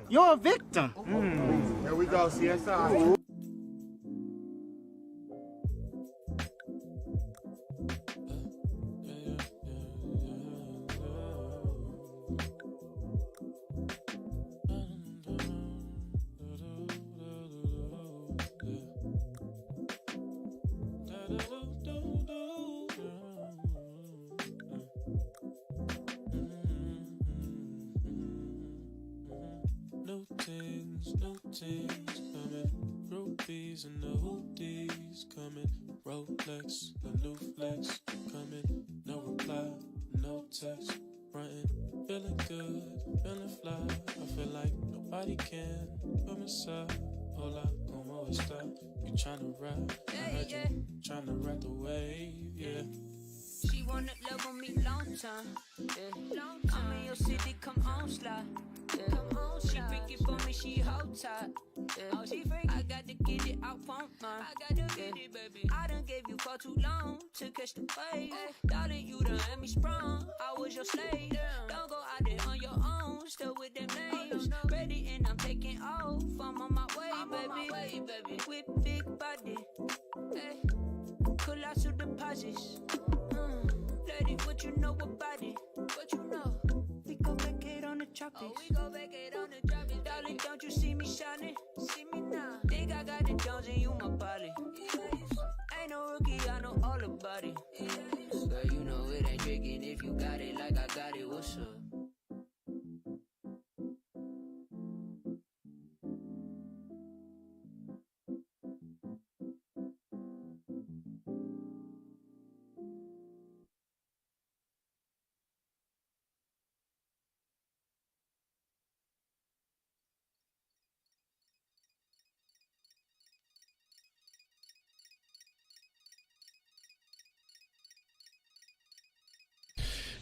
You're a victim. Here we go, CSI. New things coming, rubies and the hoodies coming, Rolex, the new flex coming, no reply, no text, frontin', feeling good, feeling fly, I feel like nobody can come inside, hola, como esta, you tryna rap, I heard you tryna rap the wave, yeah. She wanna love on me long time, yeah. I'm in your city, come on, slide. Yeah. Come on, she freaky for me, she hold tight. Yeah. Oh, she freaky. I got to get it out from mine. I got to get it, baby. I done gave you for too long to catch the wave. Darling, you done had me sprung. I was your slave. Don't go out there on your own, still with them names. Ready and I'm taking off. I'm on my way, baby. With big body. Hey. Colossal deposits. Lady, what you know about it? What you know? We go back it on the tropics. Oh, we go back it on the tropics. Darling, don't you see me shining? See me now. Think I got the Jones and you my body. Ain't no rookie, I know all about it. Girl, you know it ain't tricking if you got it like I got it. What's up?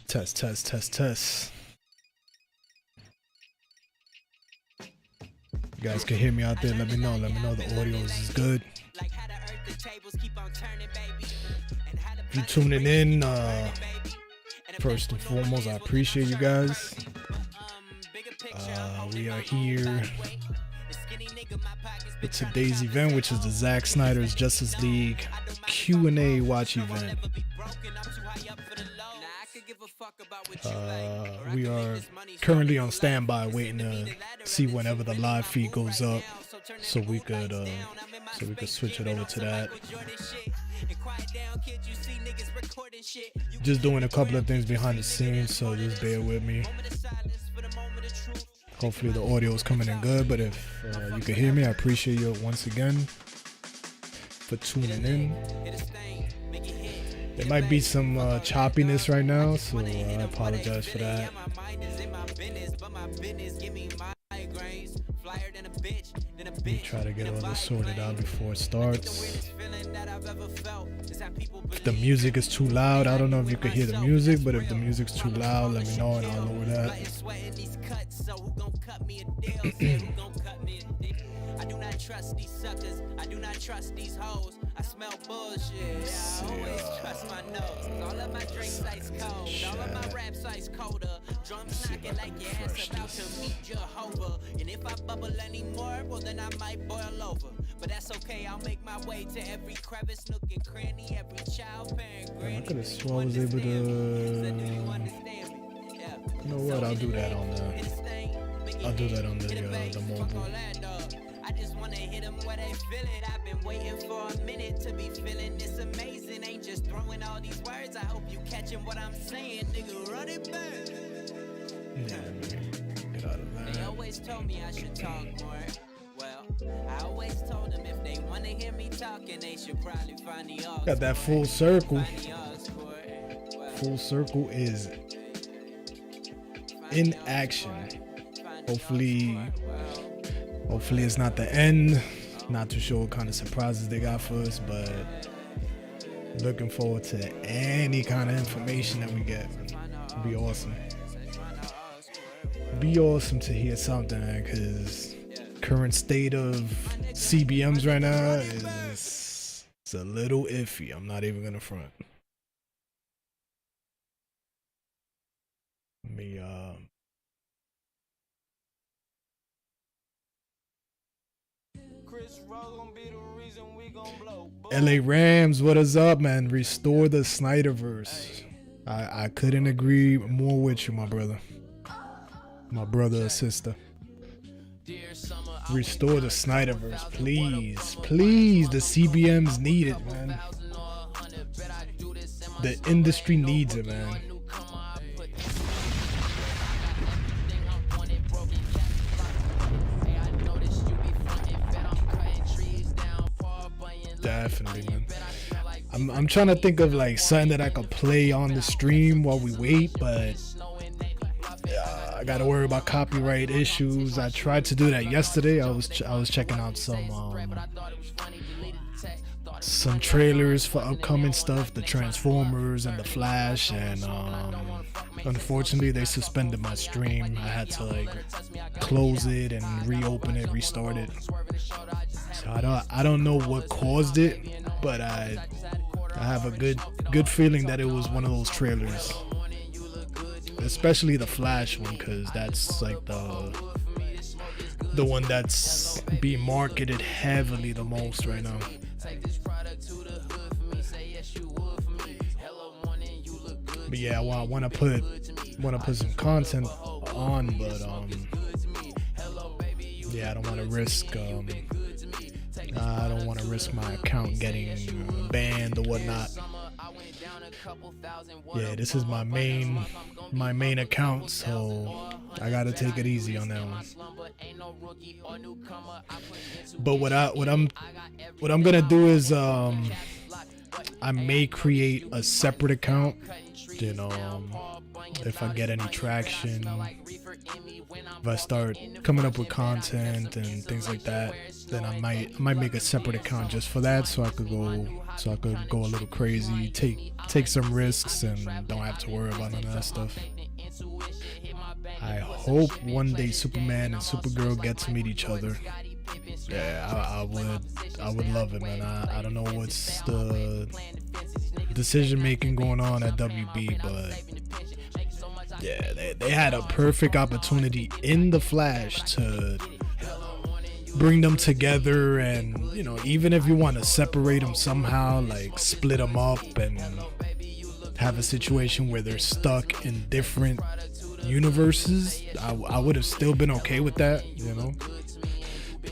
Test, test, test, test. You guys can hear me out there. Let me know. Let me know the audio is good. If you're tuning in, first and foremost, I appreciate you guys. We are here with today's event, which is the Zack Snyder's Justice League Q&A watch event. We are currently on standby, waiting to see whenever the live feed goes up, so we could switch it over to that. Just doing a couple of things behind the scenes, so just bear with me. Hopefully the audio is coming in good, but if you can hear me, I appreciate you once again for tuning in. There might be some choppiness right now, so I apologize for that. Let me try to get all this sorted out before it starts. If the music is too loud, I don't know if you can hear the music, but if the music's too loud, let me know and I'll lower that. I do not trust these suckers. I do not trust these hoes. I smell bullshit. I always trust my nose. All of my drinks ice cold. All of my raps ice colder. Drums knocking like your ass about to meet Jehovah. And if I bubble anymore, well then I might boil over. But that's okay. I'll make my way to every crevice, nook and cranny, every child, parent, granny. I could have sworn I was able to. You know what? I'll do that on the. I'll do that on the mobile. I just wanna hit them where they feel it. I've been waiting for a minute to be feeling this amazing. Ain't just throwing all these words. I hope you catching what I'm saying, nigga. Run it back. Yeah, get out of that. They always told me I should talk more. Well, I always told them if they wanna hear me talking, they should probably find the aux. Got that full circle. Full circle is in action. Hopefully it's not the end. Not too sure what kind of surprises they got for us, but looking forward to any kind of information that we get. It'd be awesome. Be awesome to hear something, because current state of CBMs right now is it's a little iffy. I'm not even gonna front. Let me LA Rams, what is up, man? Restore the Snyder'Verse. I couldn't agree more with you, my brother or sister. Restore the Snyder'Verse, please. The CBMs need it, man. The industry needs it, man. Definitely, man. I'm trying to think of like something that I could play on the stream while we wait, but I gotta worry about copyright issues. I tried to do that yesterday. I was checking out some trailers for upcoming stuff, the Transformers and the Flash, and unfortunately they suspended my stream. I had to like close it and reopen it, restart it. So I don't know what caused it, but I have a good feeling that it was one of those trailers, especially the Flash one, because that's like the one that's being marketed heavily the most right now. But yeah, I want to put some content on, but yeah, I don't want to risk my account getting banned or whatnot. Yeah, this is my main account, so I gotta take it easy on that one. But what I'm gonna do is I may create a separate account, you know, if I get any traction, if I start coming up with content and things like that, then I might make a separate account just for that, so I could go a little crazy, take some risks, and don't have to worry about none of that stuff. I hope one day Superman and Supergirl get to meet each other. Yeah, I would love it, man. I don't know what's the decision making going on at WB, but yeah, they had a perfect opportunity in the Flash to bring them together, and you know, even if you want to separate them somehow, like split them up and have a situation where they're stuck in different universes, I would have still been okay with that, you know.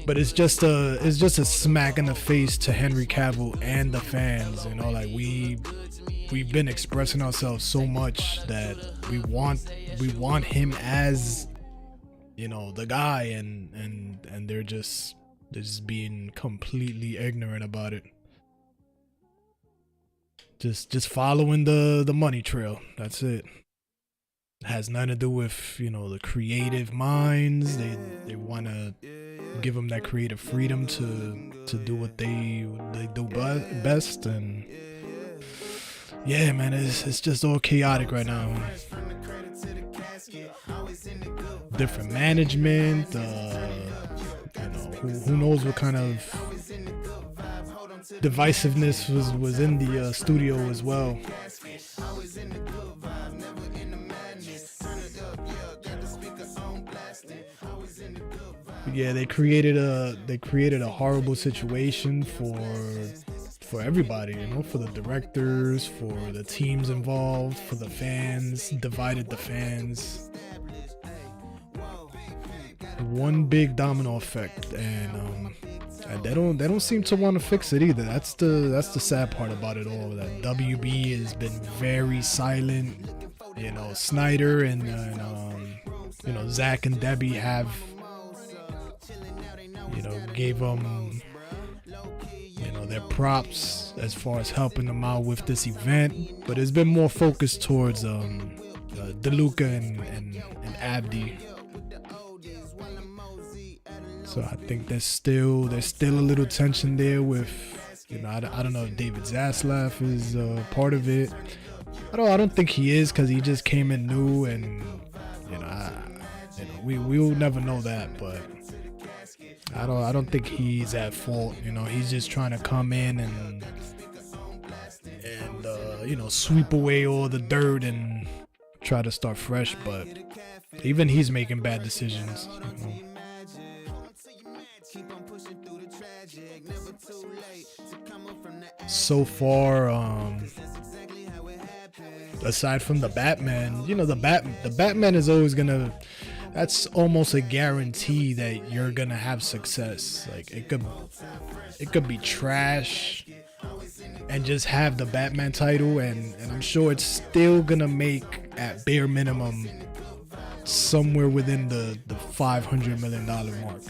But it's just a smack in the face to Henry Cavill and the fans, you know. Like we've been expressing ourselves so much that we want him as, you know, the guy, and they're just being completely ignorant about it. Just following the money trail. That's it. Has nothing to do with, you know, the creative minds. They want to give them that creative freedom to do what they do best, and yeah, man, it's just all chaotic right now. Different management, you know, who knows what kind of divisiveness was in the studio as well. Yeah, they created a horrible situation for everybody, you know, for the directors, for the teams involved, for the fans, divided the fans. One big domino effect, and they don't seem to want to fix it either. That's the sad part about it all. That WB has been very silent. You know, Snyder and you know, Zack and Debbie have, you know, gave them, you know, their props as far as helping them out with this event, but it's been more focused towards DeLuca and Abdi. So I think there's still a little tension there with, you know, I don't know if David Zaslav is part of it. I don't think he is, because he just came in new, and you know, we'll never know that, but I don't think he's at fault. You know, he's just trying to come in and you know, sweep away all the dirt and try to start fresh, but even he's making bad decisions, you know. so far, aside from the Batman, you know, the Batman is always gonna, that's almost a guarantee that you're gonna have success. Like it could be trash and just have the Batman title, and I'm sure it's still gonna make at bare minimum somewhere within the $500 million mark,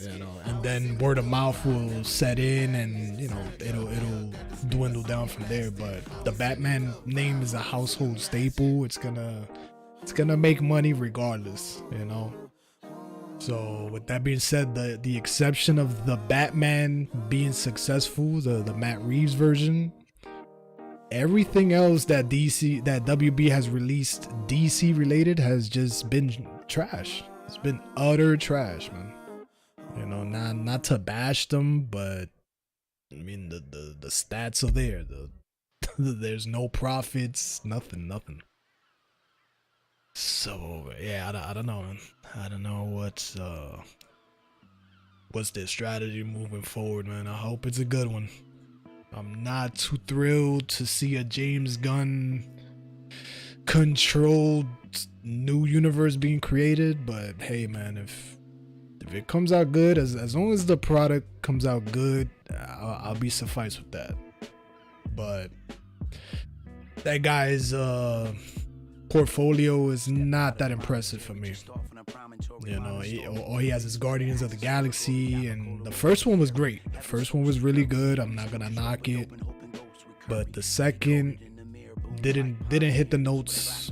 you know, and then word of mouth will set in, and you know it'll dwindle down from there. But the Batman name is a household staple. It's gonna make money regardless, you know. So with that being said, the exception of the Batman being successful, the Matt Reeves version, everything else that WB has released DC related has just been trash. It's been utter trash, man. You know, not to bash them, but I mean the stats are there. There's no profits, nothing. So yeah, I don't know, man. I don't know what's their strategy moving forward, man. I hope it's a good one. I'm not too thrilled to see a James Gunn controlled new universe being created, but hey, man, if it comes out good, as long as the product comes out good, I'll be suffice with that. But that guy's portfolio is not that impressive for me. You know, all he has is Guardians of the Galaxy, and the first one was great. The first one was really good. I'm not gonna knock it, but the second didn't hit the notes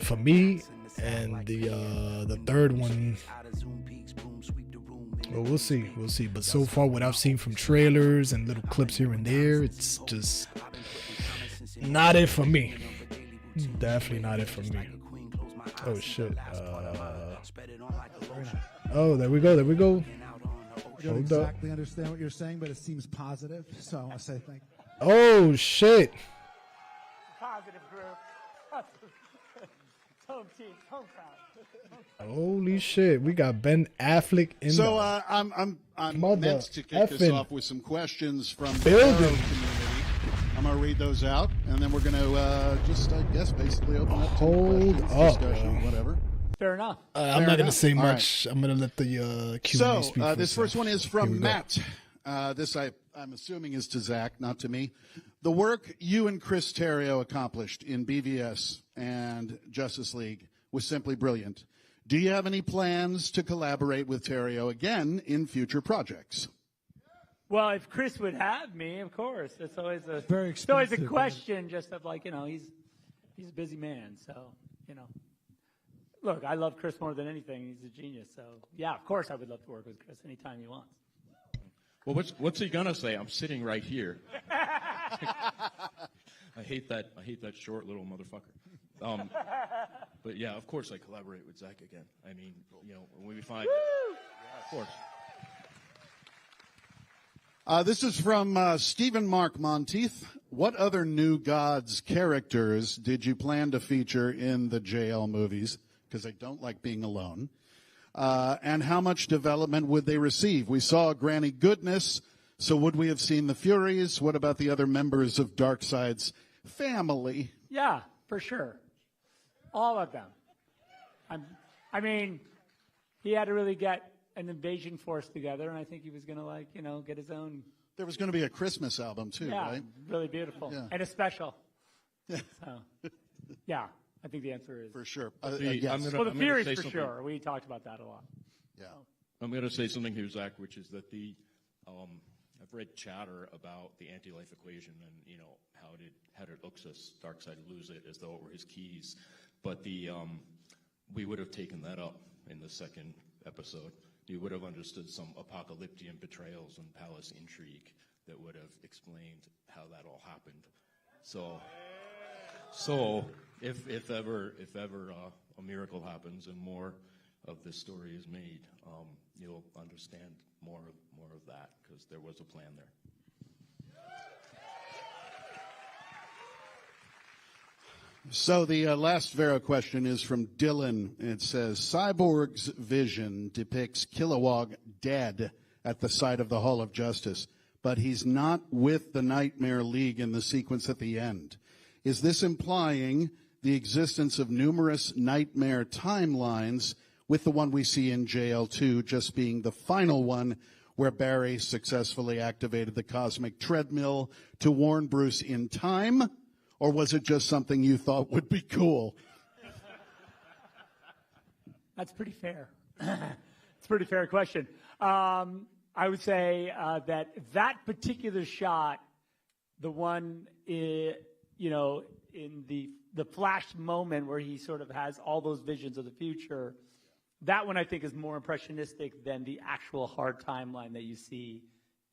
for me, and the third one, well, we'll see. But so far, what I've seen from trailers and little clips here and there, it's just not it for me. Definitely not it for me. Oh shit. Oh, there we go. I don't exactly understand what you're saying, but it seems positive, so I'll say thank you. Oh shit. Positive group. Home team, home crowd. Holy shit, we got Ben Affleck in so the I'm mother meant to kick this effing off with some questions from the building. community. I'm gonna read those out, and then we're gonna just, I guess, basically open up to Hold questions, up, discussion, bro. whatever. Fair enough. I'm not gonna say All much. I'm gonna let the Q&A So speak for this itself. first one is Here from we go. Matt. This I'm assuming is to Zach, not to me. The work you and Chris Terrio accomplished in BVS and Justice League was simply brilliant. Do you have any plans to collaborate with Terrio again in future projects? Well, if Chris would have me, of course. It's always a Very it's always a expensive, question, just of like, you know, he's a busy man, so you know. Look, I love Chris more than anything. He's a genius. So yeah, of course I would love to work with Chris anytime he wants. Well, what's he gonna say? I'm sitting right here. I hate that short little motherfucker. But yeah, of course I collaborate with Zach again. I mean, you know, when we find, yeah, of course. This is from Stephen Mark Monteith. What other New Gods characters did you plan to feature in the JL movies? Because I don't like being alone. And how much development would they receive? We saw Granny Goodness, so would we have seen the Furies? What about the other members of Darkseid's family? Yeah, for sure. All of them. I mean, he had to really get an invasion force together, and I think he was going to, like, you know, get his own. There was going to be a Christmas album, too, Yeah, right? really beautiful. Yeah. And a special. So, yeah, I think the answer is. For sure. See, yes. I'm gonna- Well, the I'm gonna Furies say for something. sure. We talked about that a lot. Yeah. I'm going to say something here, Zach, which is that I've read chatter about the anti-life equation and, you know, how did Uxas, Darkseid, lose it as though it were his keys. But we would have taken that up in the second episode. You would have understood some apocalyptic betrayals and palace intrigue that would have explained how that all happened. So if ever a miracle happens and more of this story is made, you'll understand more of that, because there was a plan there. So the last Vero question is from Dylan. It says, Cyborg's vision depicts Kilowog dead at the site of the Hall of Justice. but he's not with the Nightmare League in the sequence at the end. Is this implying the existence of numerous Nightmare timelines, with the one we see in JL2 just being the final one where Barry successfully activated the cosmic treadmill to warn Bruce in time? Or was it just something you thought would be cool? That's pretty fair. It's a pretty fair question. I would say that particular shot, the one, in the flash moment where he sort of has all those visions of the future, that one I think is more impressionistic than the actual hard timeline that you see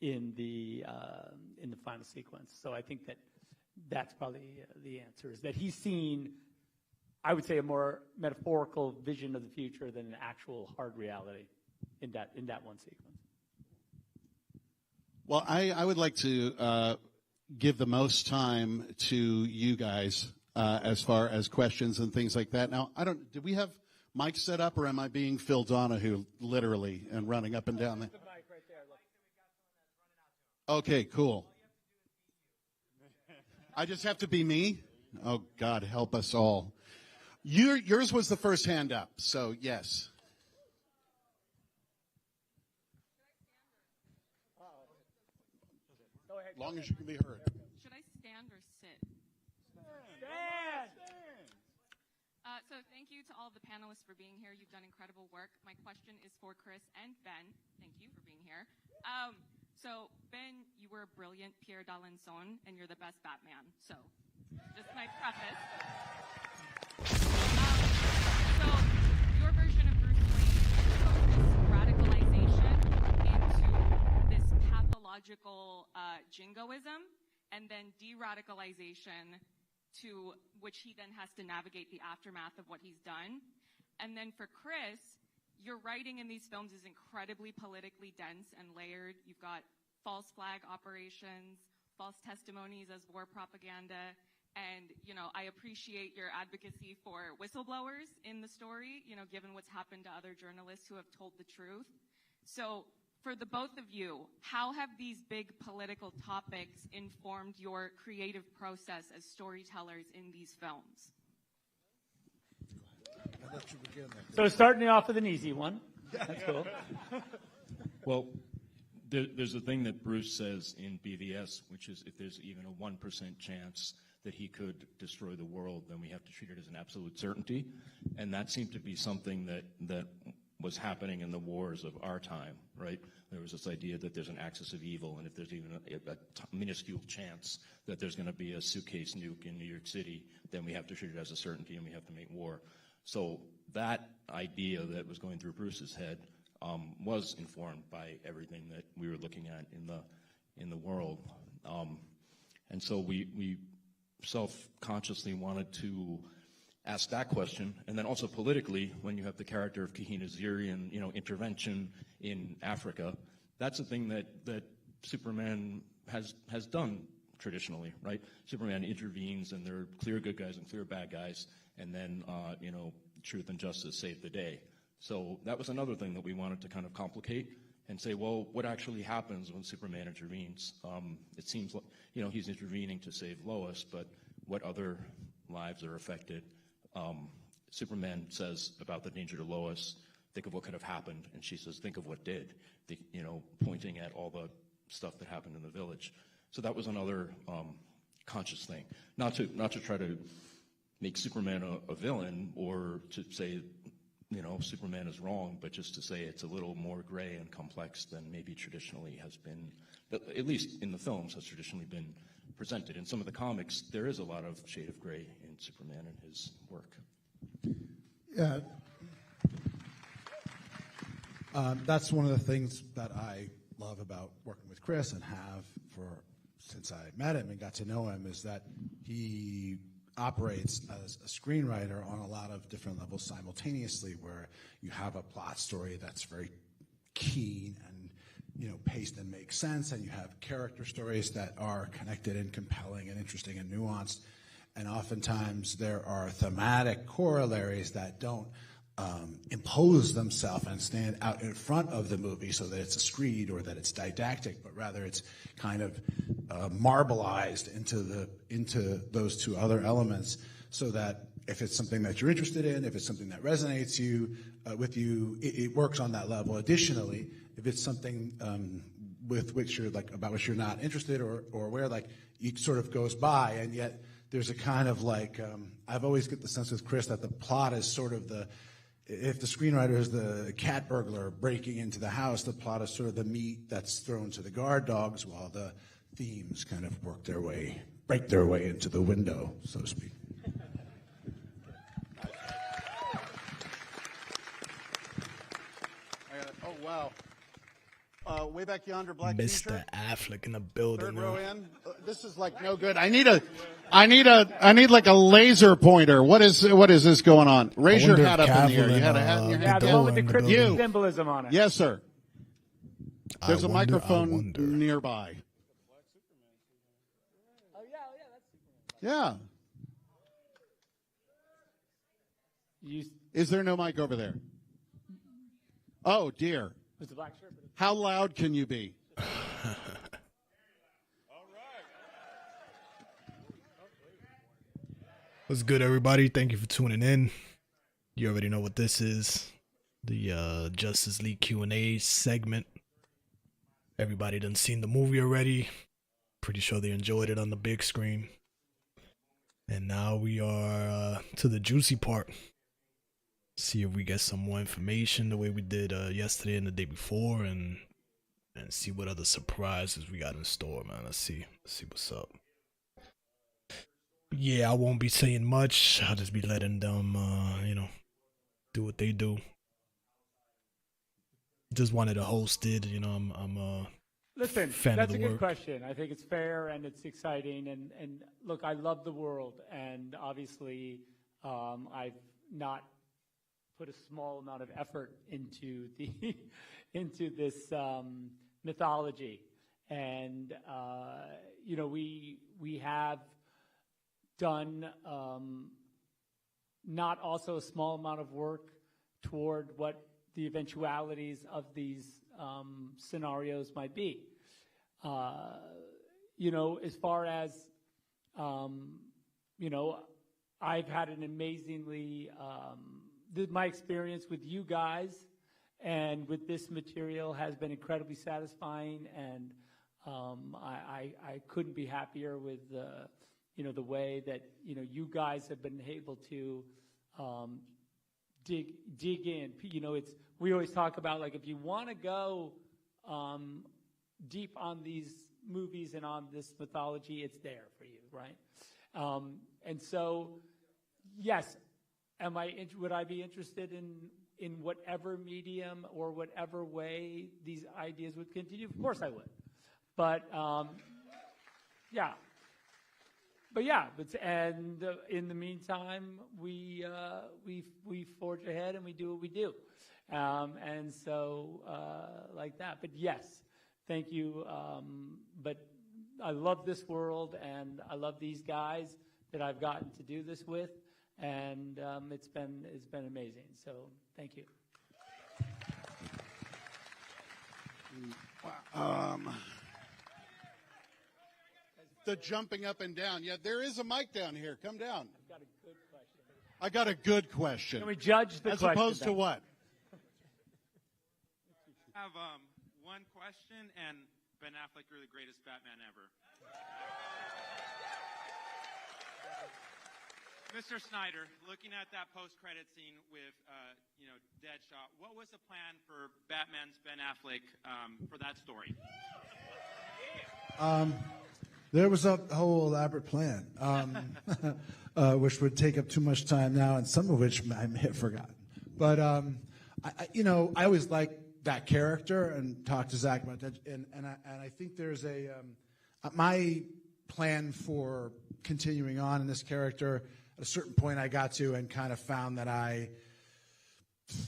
in the final sequence. So I think that's probably the answer, is that he's seen, I would say, a more metaphorical vision of the future than an actual hard reality in that one sequence. Well, I would like to give the most time to you guys as far as questions and things like that. Now, did we have mics set up, or am I being Phil Donahue literally and running up and down there? Okay, cool. I just have to be me? Oh, God, help us all. Yours was the first hand up, so yes. As long as you can be heard. Should I stand or sit? Stand! So thank you to all of the panelists for being here. You've done incredible work. My question is for Chris and Ben. Thank you for being here. So, Ben, you were a brilliant Pierre d'Alençon, and you're the best Batman. So, just my preface. So, your version of Bruce Wayne took this radicalization into this pathological jingoism, and then de-radicalization, to which he then has to navigate the aftermath of what he's done. And then for Chris, your writing in these films is incredibly politically dense and layered. You've got false flag operations, false testimonies as war propaganda, and, I appreciate your advocacy for whistleblowers in the story, given what's happened to other journalists who have told the truth. So, for the both of you, how have these big political topics informed your creative process as storytellers in these films? I'll let you begin. So starting off with an easy one. That's cool. Well, there's a thing that Bruce says in BVS, which is if there's even a 1% chance that he could destroy the world, then we have to treat it as an absolute certainty. And that seemed to be something that was happening in the wars of our time, right? There was this idea that there's an axis of evil, and if there's even a minuscule chance that there's going to be a suitcase nuke in New York City, then we have to treat it as a certainty and we have to make war. So that idea that was going through Bruce's head was informed by everything that we were looking at in the world. And so we self-consciously wanted to ask that question, and then also politically, when you have the character of Kahina Zirian, intervention in Africa, that's a thing that Superman has done traditionally, right? Superman intervenes, and there are clear good guys and clear bad guys, and then truth and justice save the day. So that was another thing that we wanted to kind of complicate and say, well, what actually happens when Superman intervenes? It seems like he's intervening to save Lois, but what other lives are affected? Superman says about the danger to Lois, think of what could have happened, and she says, think of what did, pointing at all the stuff that happened in the village. So that was another conscious thing, not to try to make Superman a villain or to say, Superman is wrong, but just to say it's a little more gray and complex than maybe traditionally has been, at least in the films, has traditionally been presented. In some of the comics, there is a lot of shade of gray in Superman and his work. Yeah. That's one of the things that I love about working with Chris and have since I met him and got to know him, is that he operates as a screenwriter on a lot of different levels simultaneously, where you have a plot story that's very keen and paced and makes sense, and you have character stories that are connected and compelling and interesting and nuanced, and oftentimes there are thematic corollaries that don't impose themselves and stand out in front of the movie so that it's a screed or that it's didactic, but rather it's kind of marbleized into those two other elements, so that if it's something that you're interested in, if it's something that resonates with you, it works on that level. Additionally, if it's something with which you're about which you're not interested or aware, it sort of goes by, and yet there's a kind of I've always get the sense with Chris that the plot is sort of if the screenwriter is the cat burglar breaking into the house, the plot is sort of the meat that's thrown to the guard dogs, while the themes kind of break their way into the window, so to speak. Oh, wow. Way back yonder, black Mr. t-shirt. Affleck in the building. Third row in. This is no good. I need a laser pointer. What is this going on? Raise your hat up in the air. You had a hat in your hand. The one with the cryptic symbolism on it. Yes, sir. There's a microphone nearby. Oh yeah, that's Superman. Yeah. Is there no mic over there? Oh dear. It's a black shirt. How loud can you be? What's good, everybody? Thank you for tuning in. You already know what this is. The Justice League Q&A segment. Everybody done seen the movie already. Pretty sure they enjoyed it on the big screen. And now we are to the juicy part. See if we get some more information the way we did yesterday and the day before, and see what other surprises we got in store, man. Let's see what's up. Yeah, I won't be saying much. I'll just be letting them do what they do. Just wanted to host it, I'm Listen, fan that's of a the good work. question. I think it's fair and it's exciting. And look, I love the world, and obviously I've not put a small amount of effort into this mythology, and we have done not also a small amount of work toward what the eventualities of these scenarios might be. As far as I've had an amazingly my experience with you guys and with this material has been incredibly satisfying, and I couldn't be happier with the way that you guys have been able to dig in. We always talk about, if you want to go deep on these movies and on this mythology, it's there for you, right? And so, yes. Would I be interested in whatever medium or whatever way these ideas would continue? Of course I would. But in the meantime, we forge ahead and we do what we do, and so like that. But yes, thank you. But I love this world, and I love these guys that I've gotten to do this with. And it's been amazing. So thank you. The jumping up and down. Yeah, there is a mic down here. Come down. I've got a good question. I got a good question. Can we judge the As question? opposed to what? I have one question, and Ben Affleck, you're the greatest Batman ever. Mr. Snyder, looking at that post-credit scene with, Deadshot, what was the plan for Batman's Ben Affleck for that story? There was a whole elaborate plan, which would take up too much time now, and some of which I may have forgotten. But I always liked that character and talked to Zack about that, and I think there's my plan for continuing on in this character. At a certain point, I got to and kind of found that I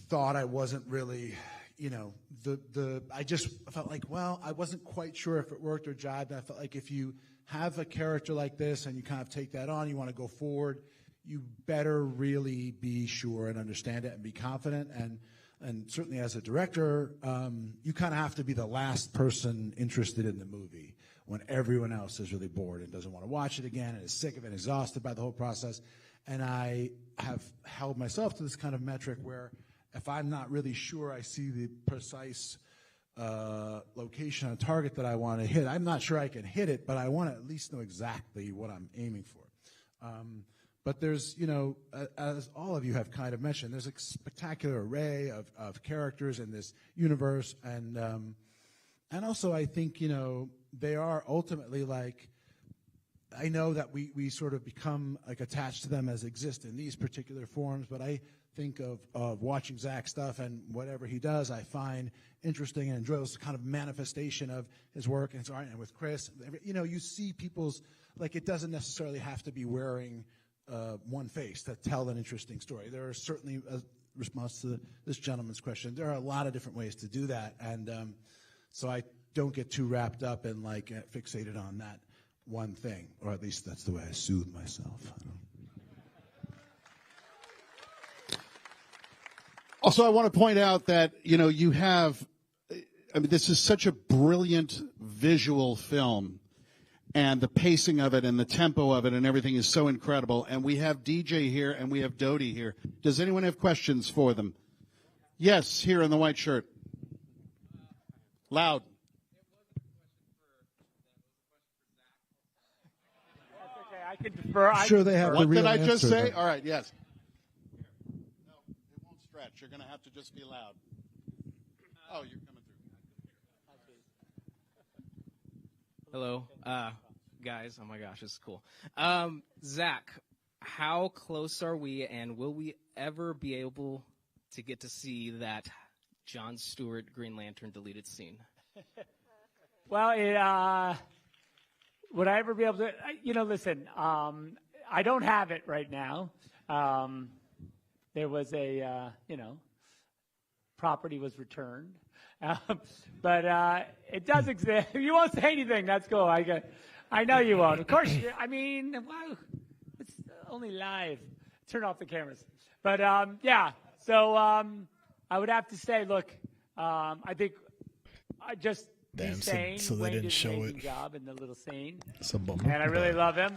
thought I wasn't really, I just felt like, I wasn't quite sure if it worked or jived. I felt like if you have a character like this and you kind of take that on, you want to go forward, you better really be sure and understand it and be confident. And certainly as a director, you kind of have to be the last person interested in the movie when everyone else is really bored and doesn't want to watch it again and is sick of it, exhausted by the whole process. And I have held myself to this kind of metric where if I'm not really sure I see the precise location on target that I want to hit, I'm not sure I can hit it, but I want to at least know exactly what I'm aiming for. But there's, as all of you have kind of mentioned, there's a spectacular array of characters in this universe, and also I think, they are ultimately like, I know that we sort of become like attached to them as exist in these particular forms, but I think of watching Zack stuff and whatever he does, I find interesting and enjoyable. It's kind of manifestation of his work and his art. And with Chris, you see people's, like, it doesn't necessarily have to be wearing one face to tell an interesting story. There are certainly, a response to this gentleman's question, there are a lot of different ways to do that. And so I don't get too wrapped up and like fixated on that one thing, or at least that's the way I soothe myself. Also, I want to point out that, you have, this is such a brilliant visual film, and the pacing of it and the tempo of it and everything is so incredible. And we have DJ here and we have Dodie here. Does anyone have questions for them? Yes, here in the white shirt. Loud. I can defer. Sure, they have. What did I just say? Though. All right, yes. No, it won't stretch. You're going to have to just be loud. Oh, you're coming through. Hello, guys. Oh my gosh, this is cool. Zach, how close are we, and will we ever be able to get to see that Jon Stewart Green Lantern deleted scene? Well, would I ever be able to? Listen, I don't have it right now. There was a, property was returned. But it does exist. You won't say anything. That's cool. I know you won't. Of course, wow, it's only live. Turn off the cameras. But, so I would have to say, look, I think I just Damn, he's sane. so they Wayne didn't did show an amazing it. job in the little scene. It's a bummer. And I really love him.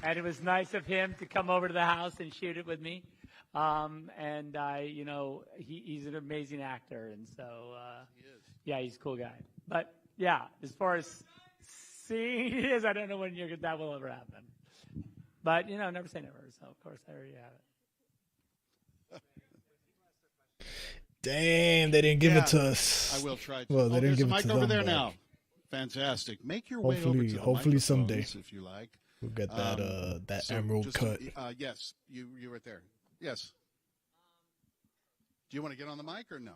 And it was nice of him to come over to the house and shoot it with me. And he's an amazing actor. And so, yeah, he's a cool guy. But yeah, as far as seeing it is, I don't know when that will ever happen. But, never say never. So, of course, I already have it. Damn, they didn't give it to us. I will try to. Well, they didn't give it mic to over them. there but now. Fantastic. Make your way over to the hopefully someday microphones if you like. we'll get that So emerald just, cut. Yes, you right there. Yes. Do you want to get on the mic or no?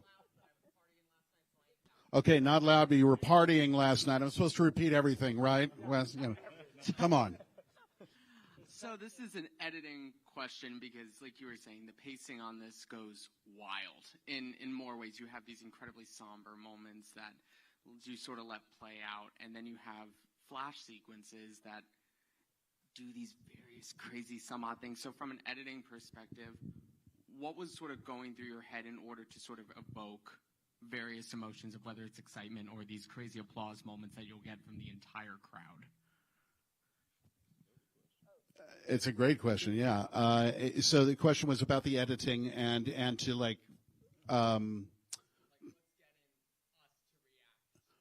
Okay, not loud, but you were partying last night. I'm supposed to repeat everything, right? Wes, come on. So this is an editing question because, like you were saying, the pacing on this goes wild. In more ways, you have these incredibly somber moments that you sort of let play out, and then you have flash sequences that do these various crazy, some odd things. So from an editing perspective, what was sort of going through your head in order to sort of evoke various emotions of whether it's excitement or these crazy applause moments that you'll get from the entire crowd? It's a great question, yeah. So the question was about the editing and to like,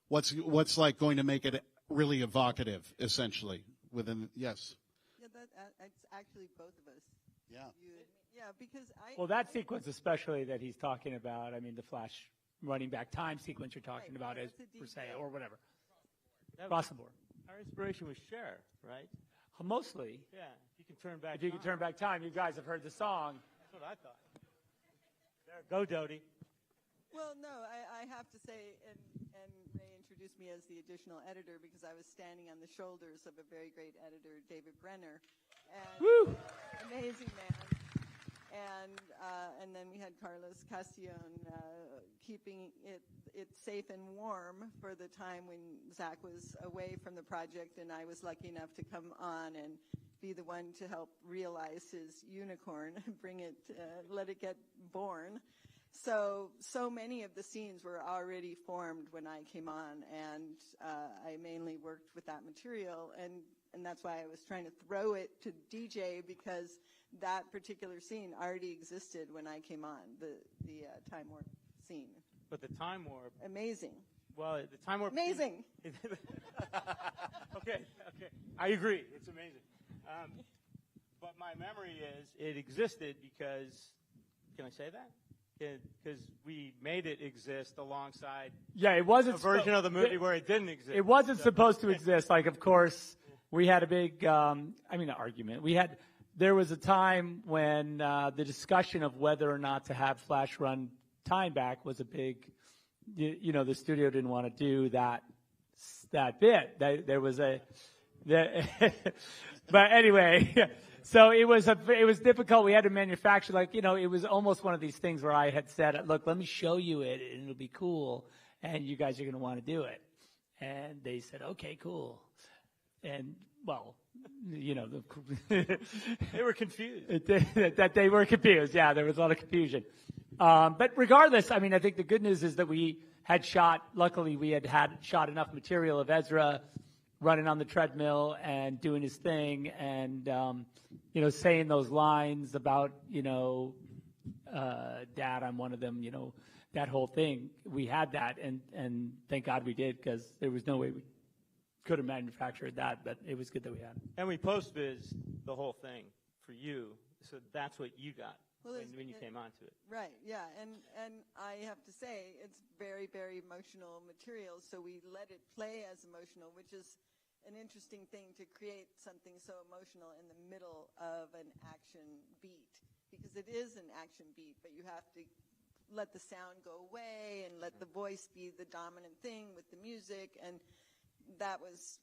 what's like going to make it really evocative, essentially. Yes. Yeah, it's actually both of us. Yeah. Because Well, that sequence especially that he's talking about, I mean, the flash running back time sequence you're talking about is per se, or whatever. Across the board. Our inspiration was Cher, right? Mostly. Yeah. If you can turn back If you could turn back time, you guys have heard the song. That's what I thought. There, go, Dodie. Well, no, I have to say, and Ray introduced me as the additional editor because I was standing on the shoulders of a very great editor, David Brenner. And amazing man. And then we had Carlos Castillon keeping it safe and warm for the time when Zack was away from the project, and I was lucky enough to come on and be the one to help realize his unicorn, bring it, let it get born. So many of the scenes were already formed when I came on, and I mainly worked with that material, and that's why I was trying to throw it to DJ, because that particular scene already existed when I came on, the time warp scene. But the time warp. Amazing. Well, the time warp. Amazing. Okay. I agree. It's amazing. But my memory is it existed because, can I say that? Because we made it exist alongside it wasn't a version of the movie where it didn't exist. It wasn't supposed to exist. Like, of course, we had a big, argument. There was a time when the discussion of whether or not to have Flash run time back was a big, the studio didn't want to do that bit. There was but anyway, so it was difficult. We had to manufacture, it was almost one of these things where I had said, look, let me show you it and it'll be cool. And you guys are going to want to do it. And they said, okay, cool. And well, they were confused. that they were confused. Yeah, there was a lot of confusion. But regardless, I think the good news is that we had luckily we had shot enough material of Ezra running on the treadmill and doing his thing and, saying those lines about, Dad, I'm one of them, that whole thing. We had that, and thank God we did, because there was no way we could have manufactured that, but it was good that we had it. And we post-viz the whole thing for you, so that's what you got when you came onto it. Right, yeah, and I have to say, it's very, very emotional material, so we let it play as emotional, which is an interesting thing to create something so emotional in the middle of an action beat, because it is an action beat, but you have to let the sound go away and let the voice be the dominant thing with the music, and that was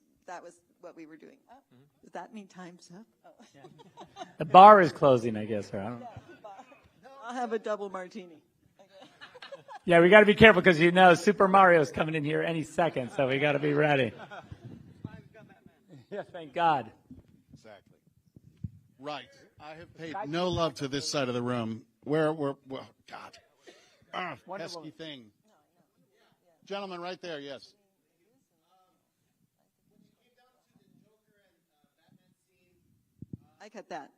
what we were doing. Oh, does that mean time's up? Oh. Yeah. The bar is closing, I guess. Or I don't know. I'll have a double martini. Yeah, we got to be careful because Super Mario's coming in here any second, so we got to be ready. Yeah, thank God. Exactly. Right. I have paid no love to this side of the room. Well, God. Pesky thing. Gentleman right there, yes. I cut that.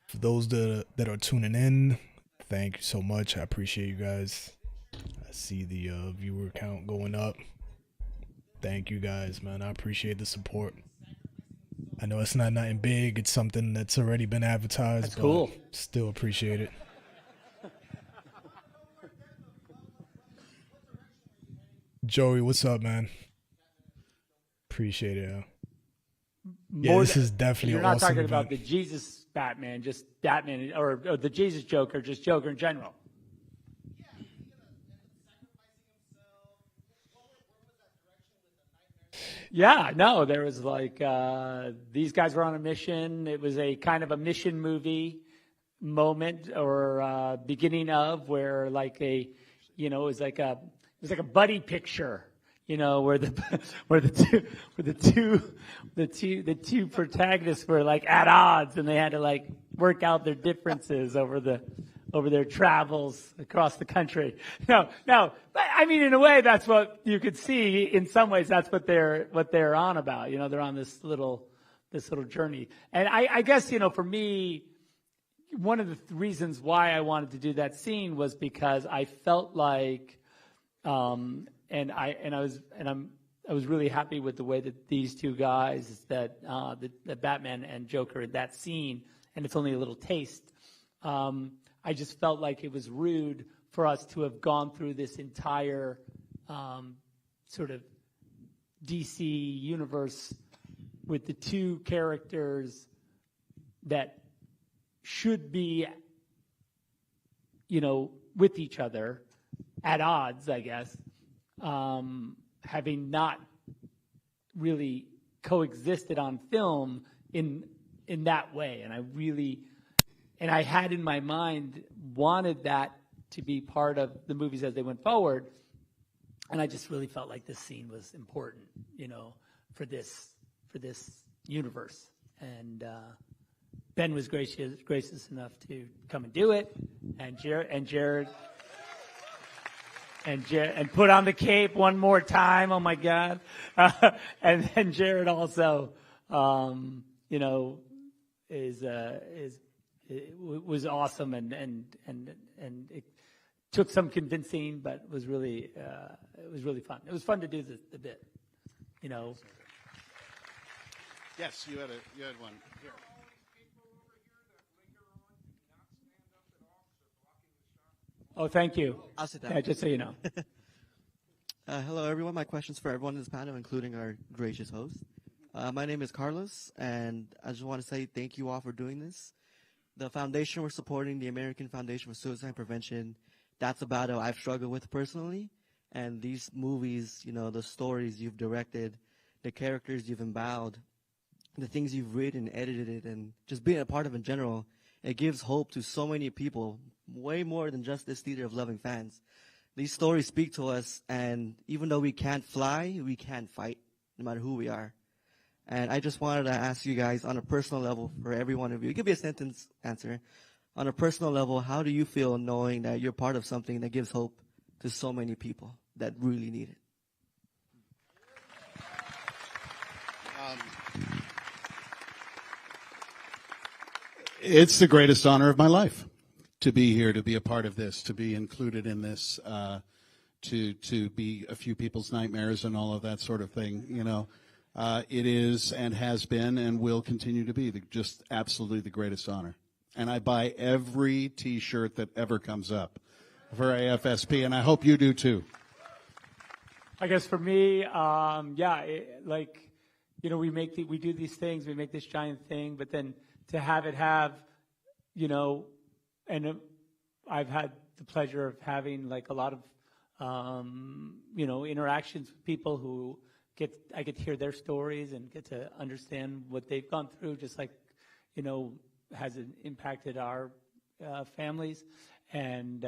For those that are tuning in, thank you so much. I appreciate you guys. I see the viewer count going up. Thank you guys, man. I appreciate the support. I know it's not nothing big. It's something that's already been advertised. That's cool. Still appreciate it. Joey, what's up, man? Appreciate it. Yeah, this is definitely You're not awesome talking event. about the Jesus Batman, just Batman, or the Jesus Joker, just Joker in general. Yeah, no, there was these guys were on a mission. It was a kind of a mission movie moment or beginning of where it was like a buddy picture, where the two protagonists were at odds and they had to work out their differences over their travels across the country. No, in a way, that's what you could see. In some ways, that's what they're on about. They're on this little journey. And I guess, for me, one of the reasons why I wanted to do that scene was because I felt like, I was really happy with the way that these two guys, that the Batman and Joker in that scene, and it's only a little taste. I just felt like it was rude for us to have gone through this entire sort of DC universe with the two characters that should be, with each other at odds, I guess, having not really coexisted on film in that way. And I had in my mind wanted that to be part of the movies as they went forward. And I just really felt like this scene was important, for this universe. And Ben was gracious enough to come and do it, and Jared put on the cape one more time. Oh my God! And then Jared also, was awesome, and it took some convincing, but was really it was really fun. It was fun to do the bit, Yes, you had one. Here. Oh, thank you. I'll sit down. Yeah, just so you know. Hello, everyone. My question's for everyone in this panel, including our gracious host. My name is Carlos, and I just want to say thank you all for doing this. The foundation we're supporting, the American Foundation for Suicide Prevention, that's a battle I've struggled with personally. And these movies, the stories you've directed, the characters you've emboweled, the things you've written, edited, and just being a part of in general, it gives hope to so many people, way more than just this theater of loving fans. These stories speak to us, and even though we can't fly, we can fight, no matter who we are. And I just wanted to ask you guys on a personal level, for every one of you, it could be a sentence answer. On a personal level, how do you feel knowing that you're part of something that gives hope to so many people that really need it? It's the greatest honor of my life to be here, to be a part of this, to be included in this, to be a few people's nightmares and all of that sort of thing. It is and has been and will continue to be just absolutely the greatest honor. And I buy every T-shirt that ever comes up for AFSP, and I hope you do too. I guess for me, we do these things, we make this giant thing, but then to have it have, and I've had the pleasure of having a lot of, interactions with people who I get to hear their stories and get to understand what they've gone through, just like, has it impacted our families. And,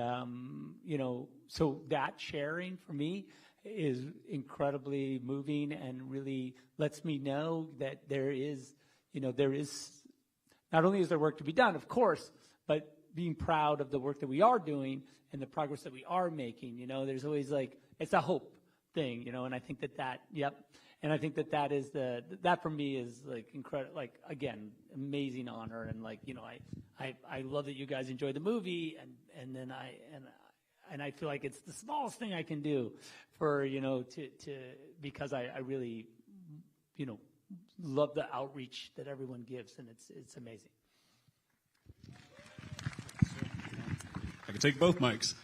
so that sharing for me is incredibly moving and really lets me know that there is not only is there work to be done, of course, but being proud of the work that we are doing and the progress that we are making. There's always it's a hope thing, and I think that and I think that is that for me is incredible, again, amazing honor. And I love that you guys enjoy the movie, and then I feel like it's the smallest thing I can do for, because I really, love the outreach that everyone gives, and it's amazing. I can take both mics.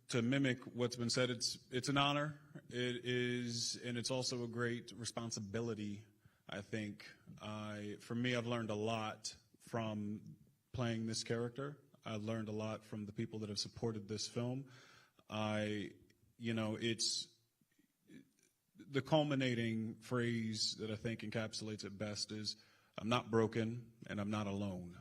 To mimic what's been said, it's an honor. It is, and it's also a great responsibility. I think for me, I've learned a lot from playing this character. I've learned a lot from the people that have supported this film. It's the culminating phrase that I think encapsulates it best is, I'm not broken and I'm not alone.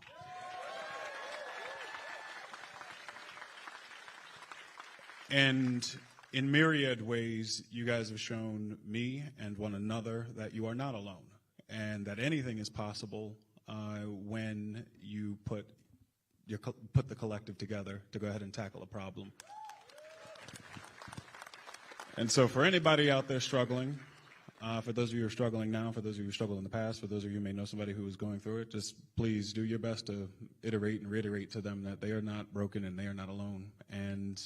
And in myriad ways, you guys have shown me and one another that you are not alone, and that anything is possible when you put the collective together to go ahead and tackle a problem. And so for anybody out there struggling, for those of you who are struggling now, for those of you who struggled in the past, for those of you who may know somebody who is going through it, just please do your best to iterate and reiterate to them that they are not broken and they are not alone. And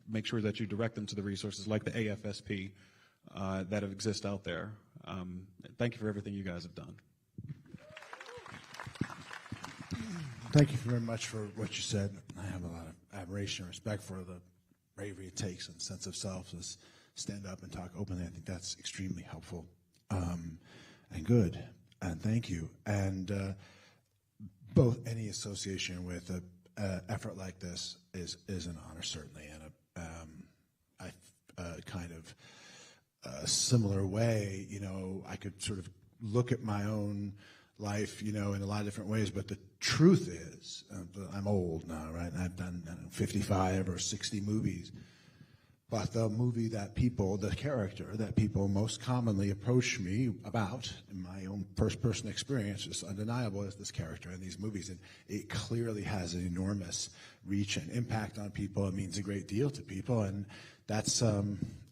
make sure that you direct them to the resources like the AFSP that exist out there. Thank you for everything you guys have done. Thank you very much for what you said. I have a lot of admiration and respect for the bravery it takes and sense of self to stand up and talk openly. I think that's extremely helpful and good. And thank you. And both any association with an effort like this is an honor, certainly, and kind of a similar way. I could sort of look at my own life, in a lot of different ways, but the truth is, I'm old now, right? And I've done 55 or 60 movies. But the movie that people, the character that people most commonly approach me about, in my own first-person experience, is undeniable as this character in these movies. And it clearly has an enormous reach and impact on people. It means a great deal to people. And that's, I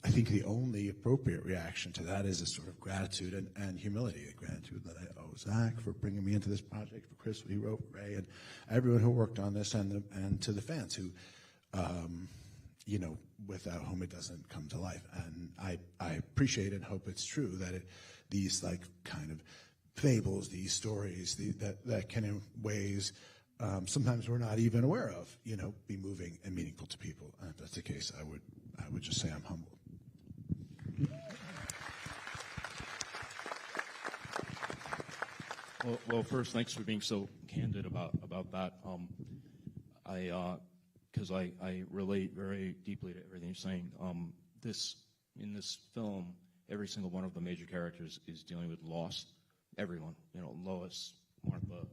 think, the only appropriate reaction to that is a sort of gratitude and humility. The gratitude that I owe Zach for bringing me into this project, for Chris, who he wrote, Ray, and everyone who worked on this, and to the fans who, you know, without whom it doesn't come to life. And I appreciate and hope it's true that these like kind of fables, these stories, that can in ways sometimes we're not even aware of, you know, be moving and meaningful to people. And if that's the case, I would just say I'm humbled. Well, first, thanks for being so candid about that. Because I relate very deeply to everything you're saying. In this film, every single one of the major characters is dealing with loss. Everyone, you know, Lois, Martha,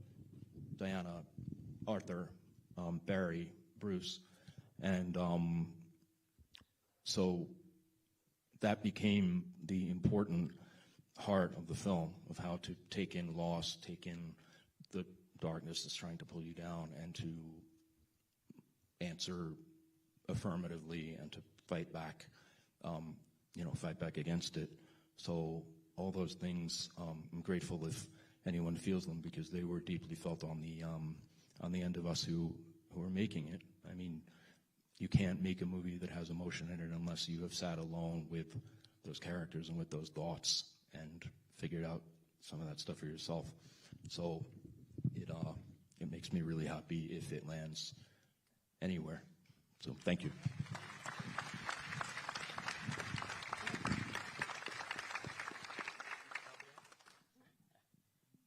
Diana, Arthur, Barry, Bruce, and so that became the important heart of the film, of how to take in loss, take in the darkness that's trying to pull you down, and to answer affirmatively and to fight back, fight back against it. So all those things, I'm grateful if anyone feels them, because they were deeply felt on the end of us who are making it. I mean, you can't make a movie that has emotion in it unless you have sat alone with those characters and with those thoughts and figured out some of that stuff for yourself. So it makes me really happy if it lands anywhere. So thank you.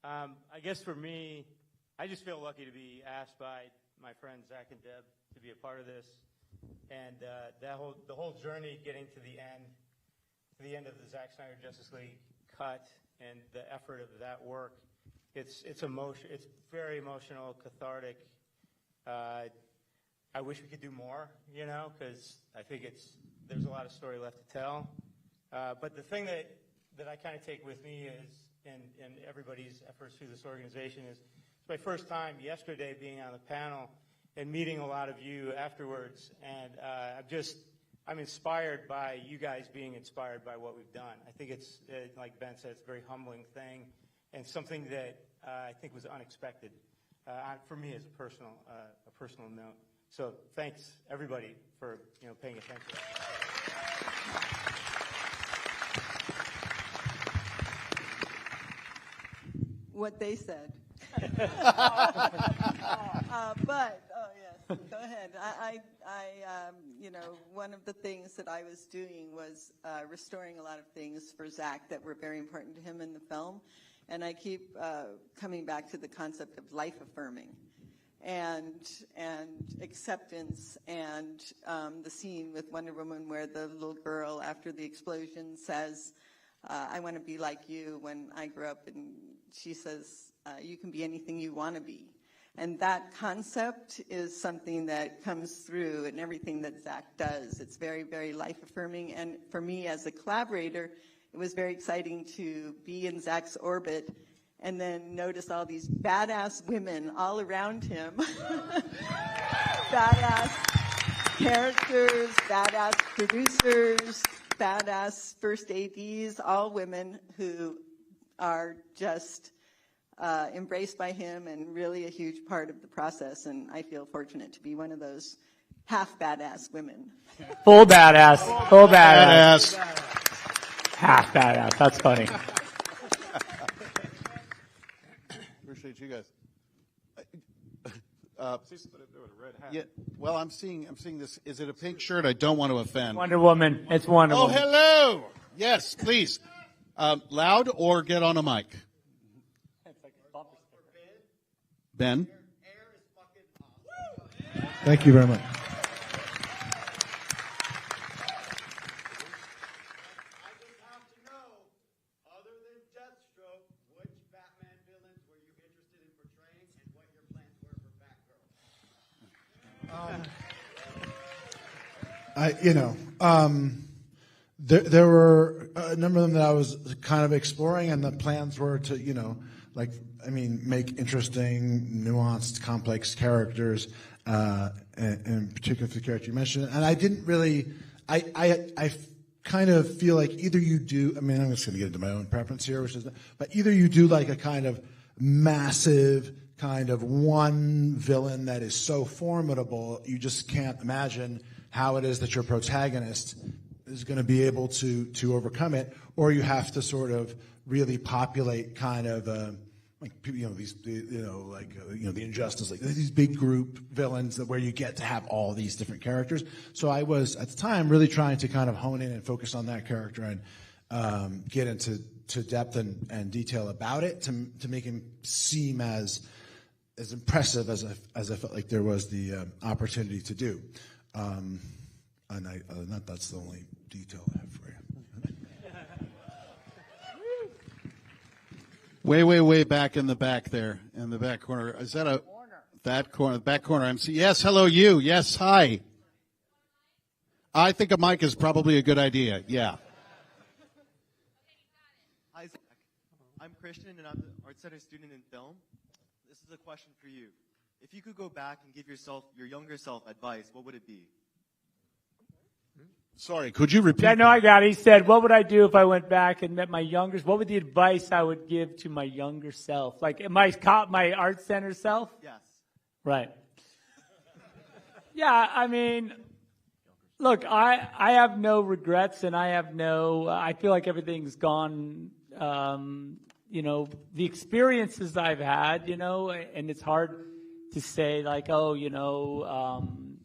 I guess for me, I just feel lucky to be asked by my friends Zach and Deb to be a part of this, and the whole journey getting to the end of the Zack Snyder Justice League cut and the effort of that work. It's very emotional, cathartic. I wish we could do more, because I think there's a lot of story left to tell. But the thing that I kind of take with me is, and everybody's efforts through this organization, is it's my first time yesterday being on the panel and meeting a lot of you afterwards, and I'm inspired by you guys being inspired by what we've done. I think it's, like Ben said, it's a very humbling thing, and something that I think was unexpected for me as a personal note. So thanks everybody for paying attention. What they said. Go ahead. One of the things that I was doing was restoring a lot of things for Zack that were very important to him in the film, and I keep coming back to the concept of life affirming and acceptance, and the scene with Wonder Woman where the little girl after the explosion says, I want to be like you when I grew up, and she says, you can be anything you want to be. And that concept is something that comes through in everything that Zack does. It's very, very life-affirming. And for me as a collaborator, it was very exciting to be in Zack's orbit and then notice all these badass women all around him. Badass characters, badass producers, badass first ADs, all women who are just embraced by him and really a huge part of the process. And I feel fortunate to be one of those half badass women. Full badass. Full badass. Half badass. That's funny. Appreciate you guys. Yeah. Well, I'm seeing this. Is it a pink shirt? I don't want to offend. Wonder Woman. It's Wonder Woman. Oh, hello. Yes, please. Loud or get on a mic. Ben? Thank you very much. There were a number of them that I was kind of exploring, and the plans were to, make interesting, nuanced, complex characters, and particularly for the character you mentioned. And I didn't really, I kind of feel like either you do, I'm just going to get into my own preference here, but either you do like a kind of massive kind of one villain that is so formidable, you just can't imagine how it is that your protagonist is going to be able to overcome it, or you have to sort of really populate kind of the Injustice League, these big group villains where you get to have all these different characters. So I was at the time really trying to kind of hone in and focus on that character and get into depth and detail about it to make him seem as impressive as I felt like there was the opportunity to do. And other than that, that's the only detail I have for you. Way back in the back there, in the back corner. Is that that corner, back corner? MC. Yes, hello, you. Yes, hi. I think a mic is probably a good idea. Yeah. Hi, Zach. I'm Christian, and I'm the Art Center student in film. This is a question for you. If you could go back and give your younger self advice, what would it be? Sorry, could you repeat? Yeah, no, I got it. He said, what would I do if I went back and met my younger, what would the advice I would give to my younger self? Like my Art Center self? Yes. Right. Yeah, look, I have no regrets, and I feel like everything's gone, the experiences I've had, and it's hard to say like,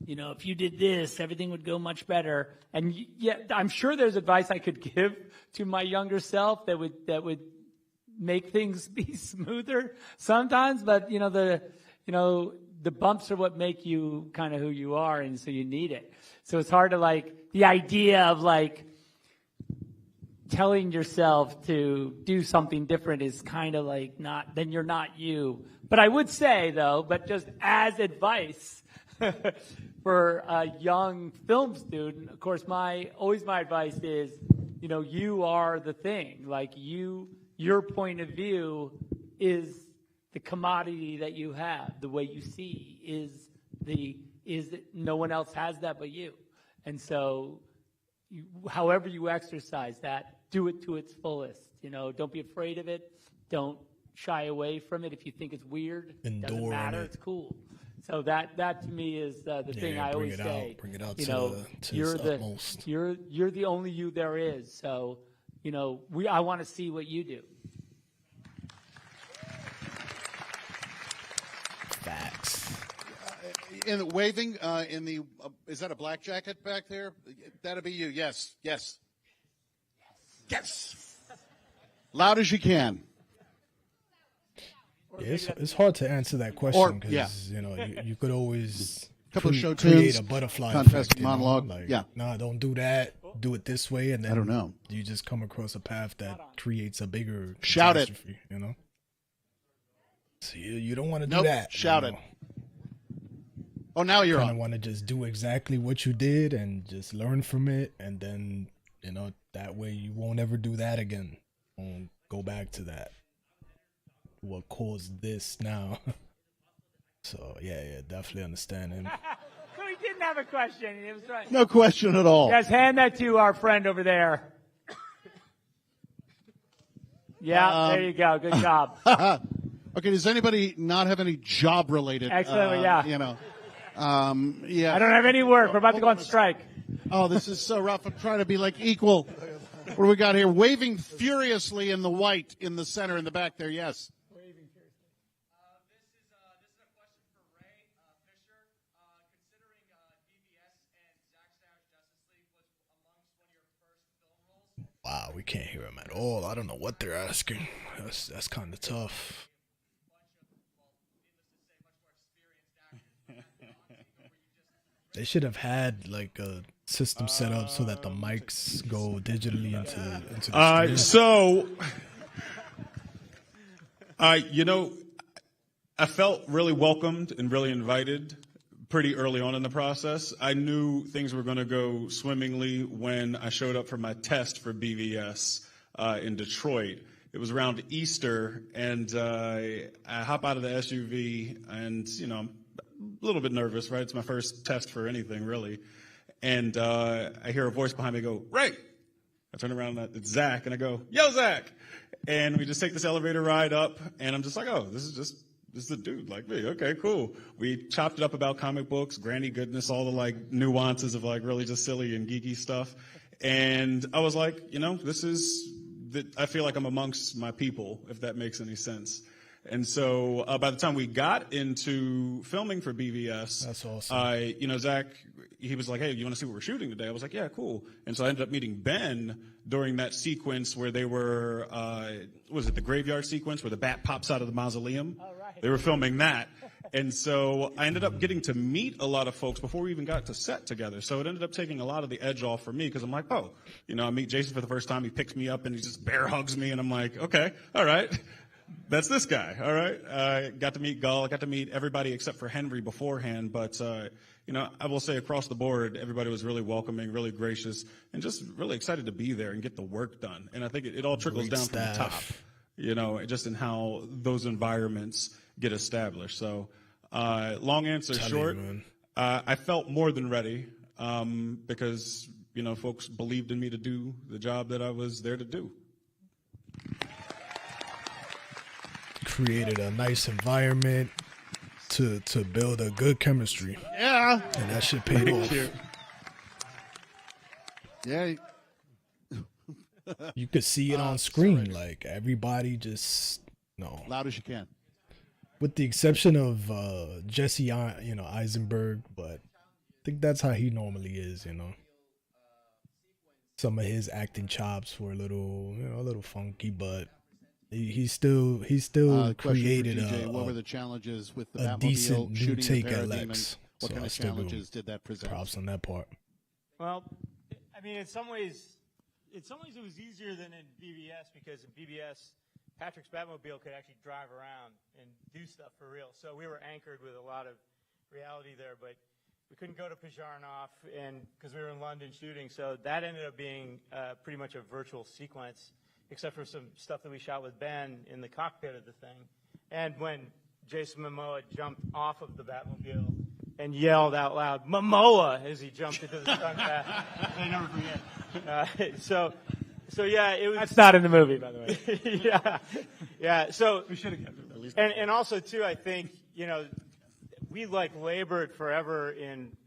if you did this, everything would go much better. And yet, I'm sure there's advice I could give to my younger self that would make things be smoother sometimes. But the bumps are what make you kind of who you are, and so you need it. So it's hard to the idea of telling yourself to do something different is kind of then you're not you. But I would say though, but just as advice. For a young film student, of course, my advice is, you are the thing. Your point of view is the commodity that you have. The way you see is that no one else has that but you. And so, however you exercise that, do it to its fullest. Don't be afraid of it. Don't shy away from it. If you think it's weird, it doesn't matter. It's cool. So that to me is the thing I always say. Bring it out to you're its utmost. You're the only you there is. So I want to see what you do. Facts. In the waving, is that a black jacket back there? That'll be you. Yes. Loud as you can. Yeah, it's hard to answer that question because you could always create a butterfly contest effect, monologue. Nah, don't do that. Do it this way, and then I don't know. You just come across a path that creates a bigger shout it. So you don't want to do that. Shout it. Oh, now you're on. I want to just do exactly what you did and just learn from it, and then that way you won't ever do that again. Won't go back to that. What caused this now? So yeah, definitely understand him. So he didn't have a question. It was right. No question at all. Yes, hand that to our friend over there. Yeah, there you go. Good job. Okay, does anybody not have any job related? Excellent. Yeah. Yeah. I don't have any work. We're about to go on strike. Oh, this is so rough. I'm trying to be equal. What do we got here? Waving furiously in the white in the center in the back there. Yes. Wow, we can't hear him at all. I don't know what they're asking. That's kind of tough. They should have had a system set up so that the mics go digitally into the stream. I felt really welcomed and really invited pretty early on in the process. I knew things were going to go swimmingly when I showed up for my test for BVS in Detroit. It was around Easter, and I hop out of the SUV, and, you know, I'm a little bit nervous, right? It's my first test for anything, really. And I hear a voice behind me go, "Ray!" I turn around, and it's Zach, and I go, "Yo, Zach!" And we just take this elevator ride up, and I'm just like, oh, this is a dude like me. Okay, cool. We chopped it up about comic books, granny goodness, all the like nuances of like really just silly and geeky stuff. And I was like, you know, I feel like I'm amongst my people, if that makes any sense. And so by the time we got into filming for BVS, that's awesome. You know, Zach, he was like, "Hey, you want to see what we're shooting today?" I was like, "Yeah, cool." And so I ended up meeting Ben during that sequence where they were, was it the graveyard sequence where the bat pops out of the mausoleum? Oh, right. They were filming that. And so I ended up getting to meet a lot of folks before we even got to set together. So it ended up taking a lot of the edge off for me because I'm like, oh, you know, I meet Jason for the first time. He picks me up and he just bear hugs me. And I'm like, okay, all right. That's this guy, all right? Got to meet Gull. I got to meet everybody except for Henry beforehand. But, you know, I will say across the board, everybody was really welcoming, really gracious, and just really excited to be there and get the work done. And I think it all trickles down from the top, you know, just in how those environments get established. So long answer short, I felt more than ready because, you know, folks believed in me to do the job that I was there to do. Created a nice environment to build a good chemistry. Yeah. And that shit paid off. Yeah. You could see it on screen. Like everybody just loud as you can. With the exception of Jesse, you know, Eisenberg, but I think that's how he normally is, you know. Some of his acting chops were a little funky, but he still created what were the challenges with the a Batmobile decent new shooting take the at Parademon? Lex. What So kind I of still give challenges did that present? props on that part. Well, I mean, in some ways it was easier than in BVS because in BVS, Patrick's Batmobile could actually drive around and do stuff for real. So we were anchored with a lot of reality there, but we couldn't go to Pajarnoff and because we were in London shooting. So that ended up being pretty much a virtual sequence, except for some stuff that we shot with Ben in the cockpit of the thing. And when Jason Momoa jumped off of the Batmobile and yelled out loud, "Momoa," as he jumped into the stunt path. I never forget. So yeah, it was. That's not in the movie, by the way. yeah. So we should have kept it at least. And also too, I think, you know, we like labored forever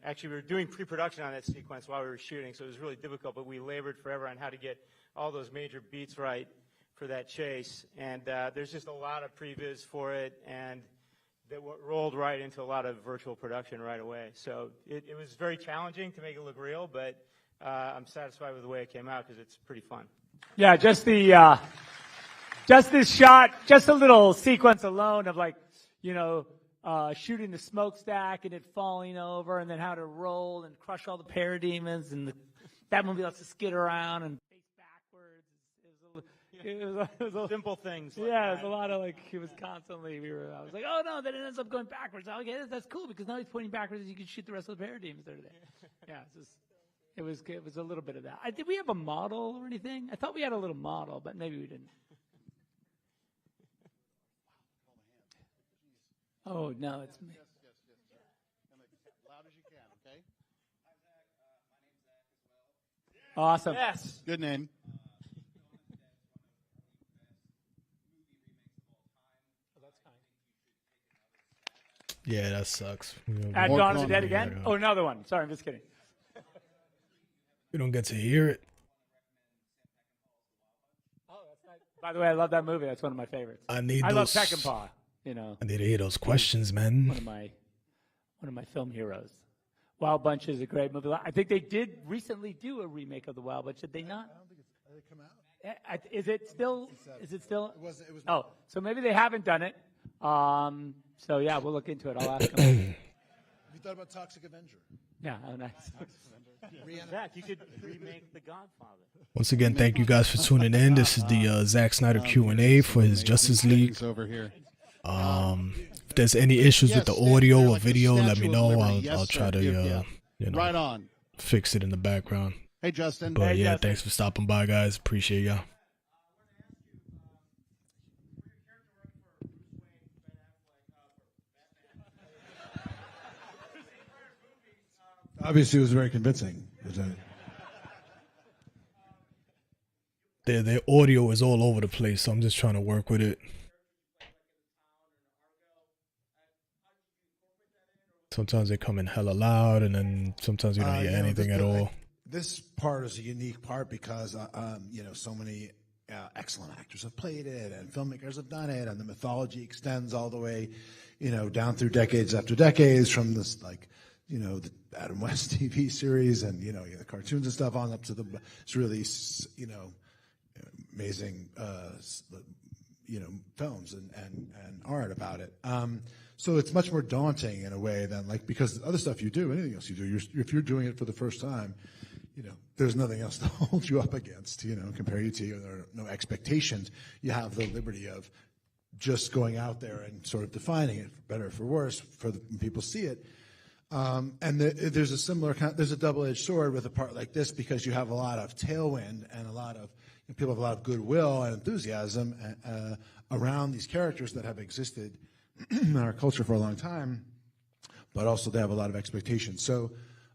actually we were doing pre-production on that sequence while we were shooting, so it was really difficult, but we labored forever on how to get all those major beats right for that chase. And there's just a lot of previs for it, and that rolled right into a lot of virtual production right away. So it was very challenging to make it look real, but I'm satisfied with the way it came out because it's pretty fun. Yeah, just this shot, just a little sequence alone of like, you know, shooting the smokestack and it falling over, and then how to roll and crush all the parademons, and that movie lets us skid around and face backwards. It was a, simple things. Like yeah, it was a lot of like, it was constantly, I was like, oh no, then it ends up going backwards. Okay, that's cool because now he's pointing backwards and you can shoot the rest of the parademons there today. Yeah, it was a little bit of that. Did we have a model or anything? I thought we had a little model, but maybe we didn't. Oh, no, it's me. Yes. Loud as you can, okay? Awesome. Yes. Good name. Yeah, that sucks. At Dawn of the Dead again? Oh, another one. Sorry, I'm just kidding. We don't get to hear it. Oh, that's nice. By the way, I love that movie. That's one of my favorites. I love Peckinpah. You know, I need to hear those questions, man. One of my film heroes. Wild Bunch is a great movie. I think they did recently do a remake of the Wild Bunch. Did they not? I don't think did it come out? Is it still? Is it still? It was. Oh, so maybe they haven't done it. So yeah, we'll look into it. I'll ask them. Have you thought about Toxic Avenger? Yeah, oh nice. Zach, you could remake The Godfather. Once again, thank you guys for tuning in. This is the Zack Snyder Q&A for his Justice League. Over here. there's any issues with the audio or like a video, let me Statue of know. Liberty. I'll Yes, try sir. to Yeah. you know, Right on. fix it in the background. Hey, Justin. But Hey, yeah, Justin. thanks for stopping by, guys. Appreciate y'all. Obviously, it was very convincing. Their audio is all over the place, so I'm just trying to work with it. Sometimes they come in hella loud, and then sometimes you don't hear anything at all. This part is a unique part because, so many excellent actors have played it and filmmakers have done it, and the mythology extends all the way, down through decades after decades from this, the Adam West TV series and, the cartoons and stuff on up to it's really, amazing, films and art about it. So it's much more daunting in a way than because the other stuff you do, anything else you do, if you're doing it for the first time, there's nothing else to hold you up against, compare you to. There are no expectations. You have the liberty of just going out there and sort of defining it, for better or for worse, when people see it. And there's a similar there's a double-edged sword with a part like this because you have a lot of tailwind and a lot of people have a lot of goodwill and enthusiasm around these characters that have existed in our culture for a long time, but also they have a lot of expectations. So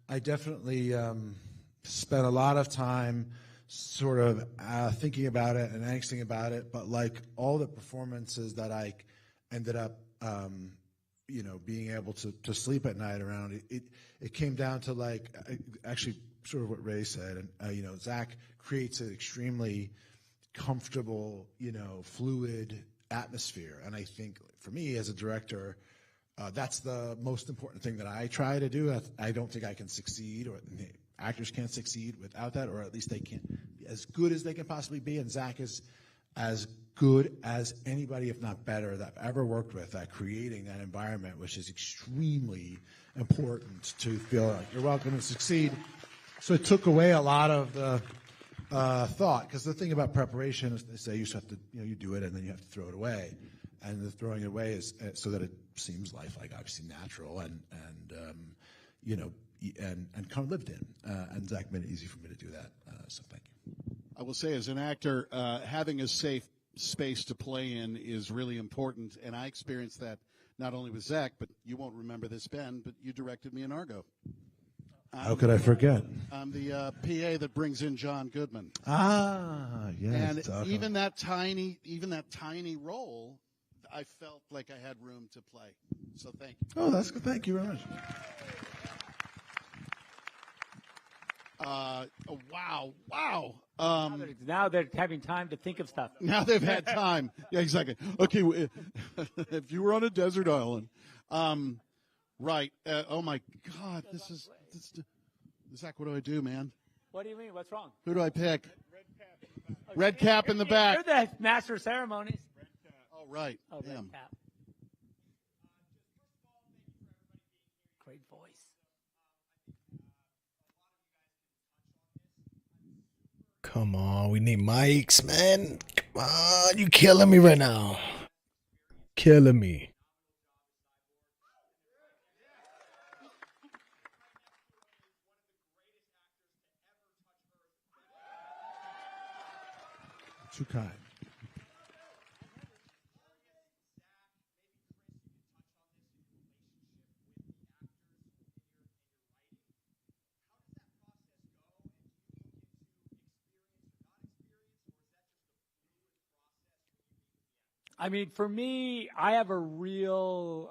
I definitely spent a lot of time sort of thinking about it and angsting about it, but all the performances that I ended up being able to sleep at night around it came down to actually sort of what Ray said, and Zack creates an extremely comfortable, fluid atmosphere, and I think for me as a director, that's the most important thing that I try to do. I don't think I can succeed, or actors can't succeed without that, or at least they can't be as good as they can possibly be. And Zack is as good as anybody, if not better, that I've ever worked with at creating that environment, which is extremely important to feel like you're welcome to succeed. So it took away a lot of the thought, because the thing about preparation is they say you just have to, you do it and then you have to throw it away, and the throwing it away is so that it seems lifelike, obviously natural, and kind of lived in. And Zack made it easy for me to do that. So thank you. I will say, as an actor, having a safe space to play in is really important, and I experienced that not only with Zack, but you won't remember this, Ben, but you directed me in Argo. How could I forget? I'm the PA that brings in John Goodman. Yes. And even that tiny role, I felt like I had room to play. So thank you. Oh, that's good. Thank you very much. Wow. Now they're having time to think of stuff. Now they've had time. Yeah, exactly. Okay, if you were on a desert island, right? Oh my God, this is Zack. What do I do, man? What do you mean? What's wrong? Who do I pick? Red cap in the back. You're the master of ceremonies. Oh, right. Oh, red Damn. cap. Great voice. Come on, we need mics, man. Come on, you killing me right now. Killing me. Too kind. I mean, for me, I have a real,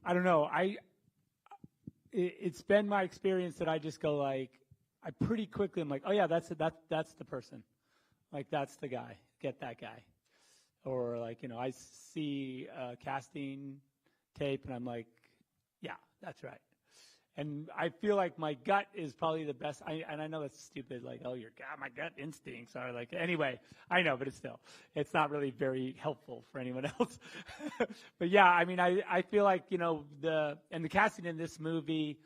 I don't know. It's been my experience that I just go I pretty quickly I'm like, oh yeah, that's the person. Like, that's the guy. Get that guy. Or I see a casting tape and I'm like, yeah, that's right. And I feel like my gut is probably the best. And I know that's stupid. Like, oh, my gut instincts are anyway, I know, but it's not really very helpful for anyone else. But yeah, I mean, I feel like, the casting in this movie,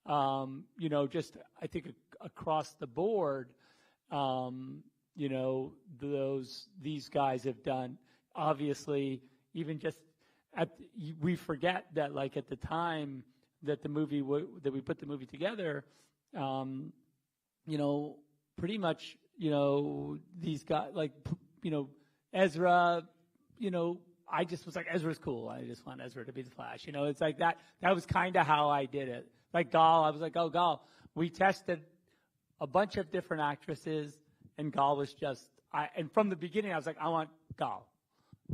just, I think across the board, these guys have done, obviously, even just we forget that, like, at the time that the movie that we put the movie together, you know, pretty much, you know, these guys, like, you know, Ezra, you know, I just was like, Ezra's cool. I just want Ezra to be the Flash. You know, it's like that. That was kind of how I did it. Like Gal, I was like, oh, Gal. We tested a bunch of different actresses, and Gal was just, and from the beginning, I was like, I want Gal.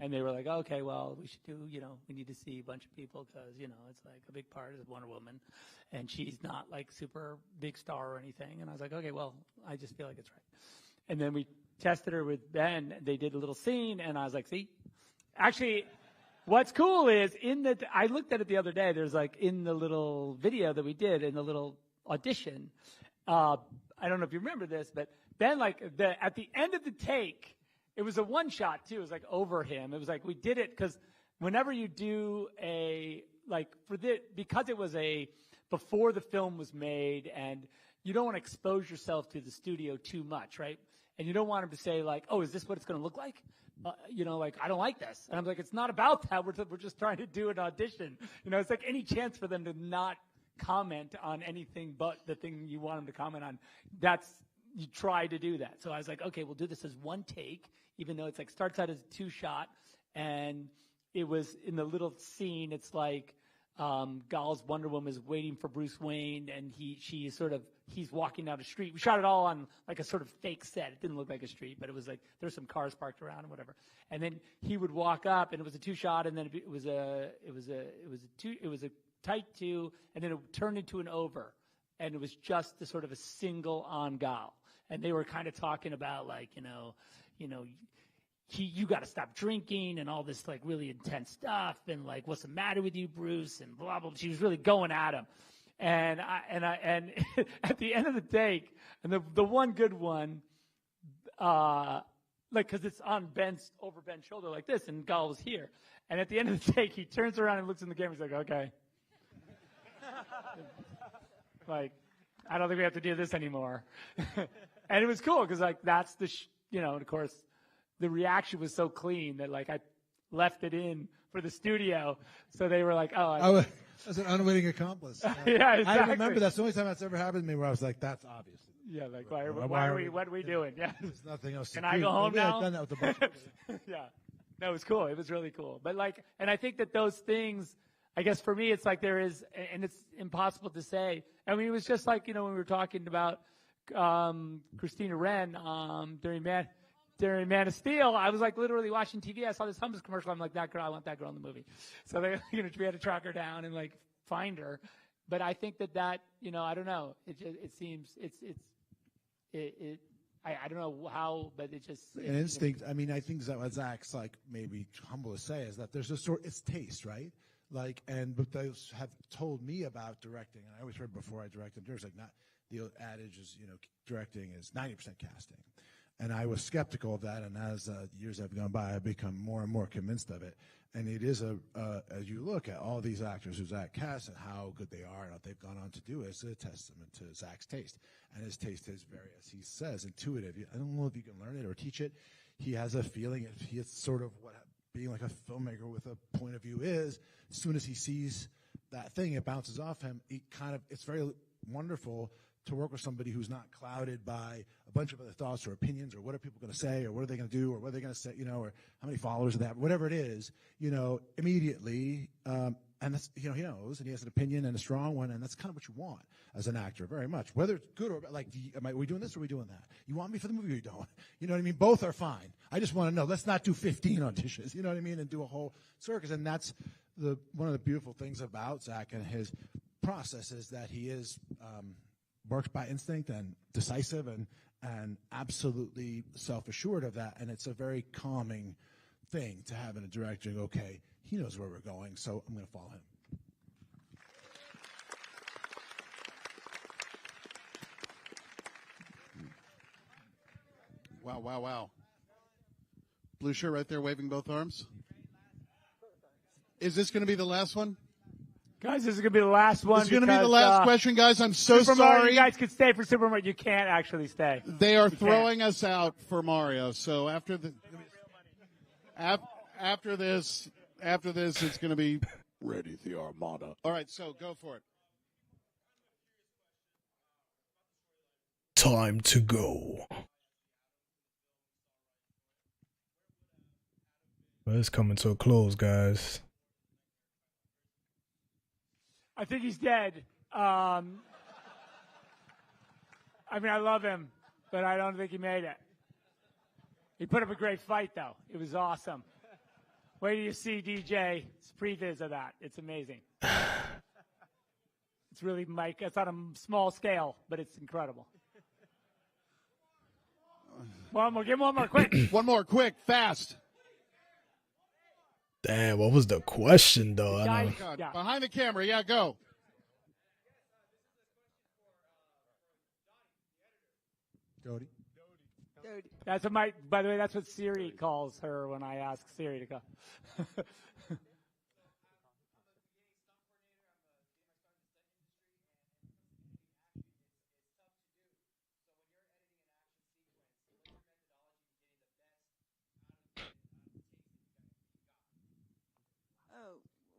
And they were like, okay, well, we should do, you know, we need to see a bunch of people because, you know, it's like a big part is Wonder Woman. And she's not like super big star or anything. And I was like, okay, well, I just feel like it's right. And then we tested her with Ben. They did a little scene, and I was like, see? Actually, what's cool is I looked at it the other day. There's like in the little video that we did, in the little audition, I don't know if you remember this, but Ben, like, at the end of the take, it was a one shot too. It was like over him. It was like we did it because whenever you do because it was before the film was made, and you don't want to expose yourself to the studio too much, right? And you don't want him to say like, oh, is this what it's going to look like? You know, like, I don't like this. And I'm like, it's not about that. We're just trying to do an audition. You know, it's like any chance for them to not comment on anything but the thing you want them to comment on. You try to do that. So I was like, okay, we'll do this as one take, even though it's like starts out as a 2-shot. And it was in the little scene, it's like Gal's Wonder Woman is waiting for Bruce Wayne, and he's walking down a street. We shot it all on like a sort of fake set. It didn't look like a street, but it was like there's some cars parked around and whatever. And then he would walk up, and it was a 2-shot, and then it was a tight 2, and then it turned into an over, and it was just the sort of a single on Gal. And they were kind of talking about like, you got to stop drinking and all this like really intense stuff, and like, what's the matter with you, Bruce, and blah blah. She was really going at him, and at the end of the take, and the one good one, like, because it's on over Ben's shoulder like this, and Gal was here, and at the end of the take, he turns around and looks in the camera. He's like, okay, like, I don't think we have to do this anymore. And it was cool because like that's and of course the reaction was so clean that like I left it in for the studio, so they were like, "Oh, I was an unwitting accomplice." Yeah, exactly. I remember that's the only time that's ever happened to me where I was like, "That's obvious." Yeah, like what are we doing? Yeah, there's nothing else. Can I go home now? I've done that with a bunch of people. Yeah, no, it was cool. It was really cool. But like, and I think that those things, I guess for me, it's like there is, and it's impossible to say. I mean, it was just like when we were talking about Christina Wren during Man of Steel. I was like literally watching TV. I saw this hummus commercial. I'm like, that girl, I want that girl in the movie. So we had to track her down and like find her. But I think that I don't know. It seems I don't know how, but it just an instinct. I mean, I think that what Zach's like maybe humble to say is that there's it's taste, right? Like, but those have told me about directing, and I always heard before I directed, there's like not the old adage is directing is 90% casting, and I was skeptical of that. And as years have gone by, I've become more and more convinced of it. And it is as you look at all these actors who Zach cast and how good they are and what they've gone on to do, it's a testament to Zach's taste. And his taste is very, as he says, intuitive. I don't know if you can learn it or teach it. He has a feeling. It's sort of what being like a filmmaker with a point of view is. As soon as he sees that thing, it bounces off him. It's very wonderful to work with somebody who's not clouded by a bunch of other thoughts or opinions or what are people going to say or what are they going to do or what are they going to say, or how many followers they have, whatever it is, immediately. And that's, he knows, and he has an opinion and a strong one, and that's kind of what you want as an actor, very much. Whether it's good or bad, like, are we doing this or are we doing that? You want me for the movie or you don't? You know what I mean? Both are fine. I just want to know. Let's not do 15 auditions, you know what I mean, and do a whole circus. And that's one of the beautiful things about Zach and his process is that he is works by instinct and decisive and absolutely self-assured of that. And it's a very calming thing to have in a director go, okay, he knows where we're going, so I'm going to follow him. Wow, wow, wow. Blue shirt right there waving both arms. Is this going to be the last one? Guys, this is going to be the last one. This is going to be the last question, guys. I'm so Super Mario, sorry. you guys could stay for Super Mario. You can't actually stay. They are throwing us out for Mario. So after this, After this, it's going to be Ready the Armada. All right, so go for it. Time to go. Well, it's coming to a close, guys. I think he's dead. I mean, I love him, but I don't think he made it. He put up a great fight, though. It was awesome. Wait till you see DJ. It's previs of that. It's amazing. It's really, Mike, it's on a small scale, but it's incredible. One more. Give him one more, quick. One more, quick, fast. Damn, what was the question, though? I know. God, behind the camera, yeah, go. Jody. That's what by the way, that's what Siri calls her when I ask Siri to go. Oh,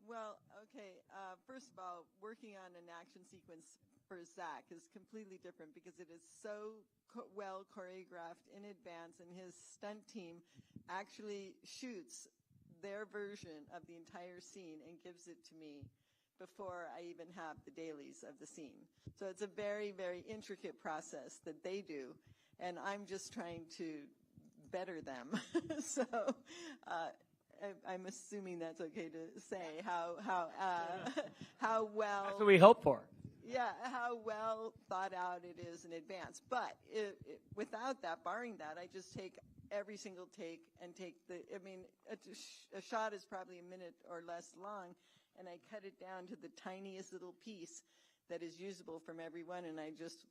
well, okay. First of all, working on an action sequence for Zack is completely different because it is so well choreographed in advance, and his stunt team actually shoots their version of the entire scene and gives it to me before I even have the dailies of the scene. So it's a very, very intricate process that they do, and I'm just trying to better them. So I'm assuming that's okay to say how well. That's what we hope for. Yeah, how well thought out it is in advance. But without that, barring that, I just take every single take and take a shot is probably a minute or less long, and I cut it down to the tiniest little piece that is usable from everyone, and I just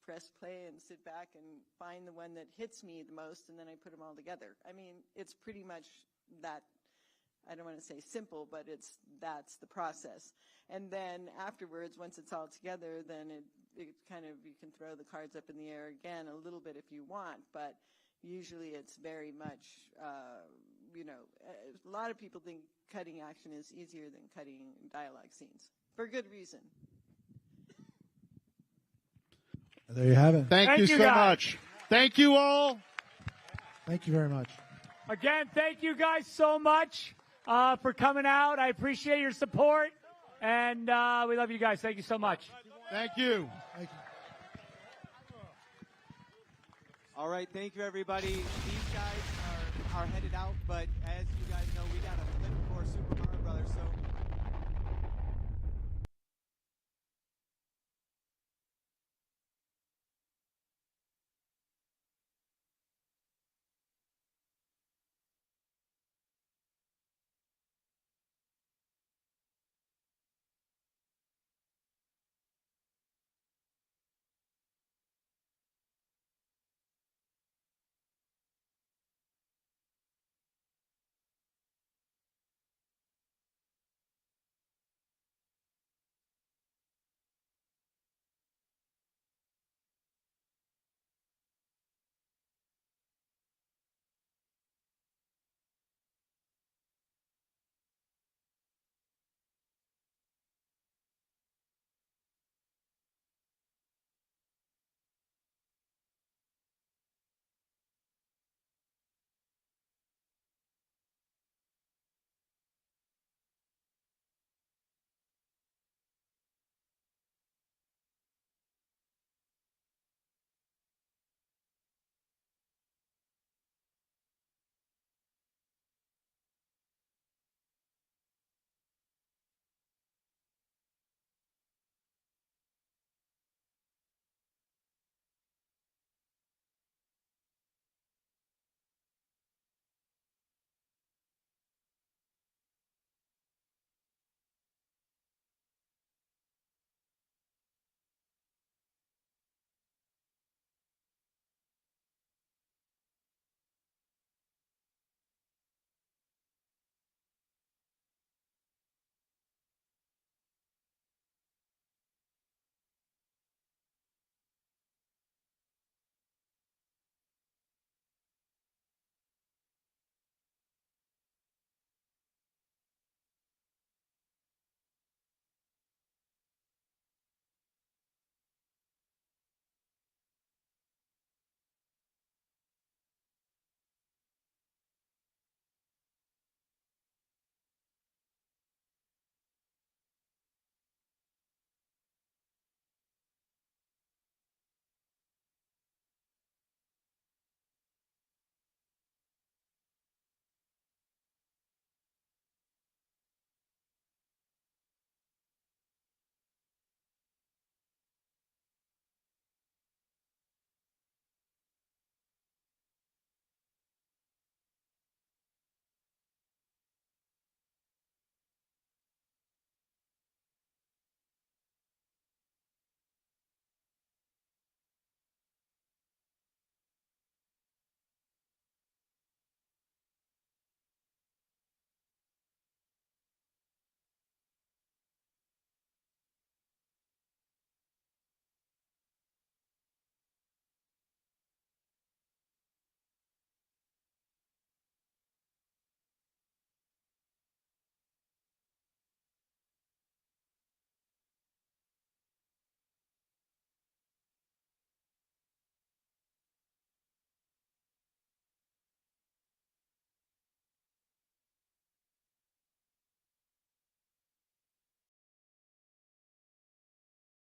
press play and sit back and find the one that hits me the most, and then I put them all together. I mean, it's pretty much that. I don't want to say simple, but that's the process. And then afterwards, once it's all together, then it kind of, you can throw the cards up in the air again a little bit if you want, but usually it's very much, a lot of people think cutting action is easier than cutting dialogue scenes, for good reason. There you have it. Thank you so much. Thank you all. Thank you very much. Again, thank you guys so much for coming out. I appreciate your support, and we love you guys. Thank you so much. Thank you. Thank you. All right, thank you, everybody. These guys are headed out, but as you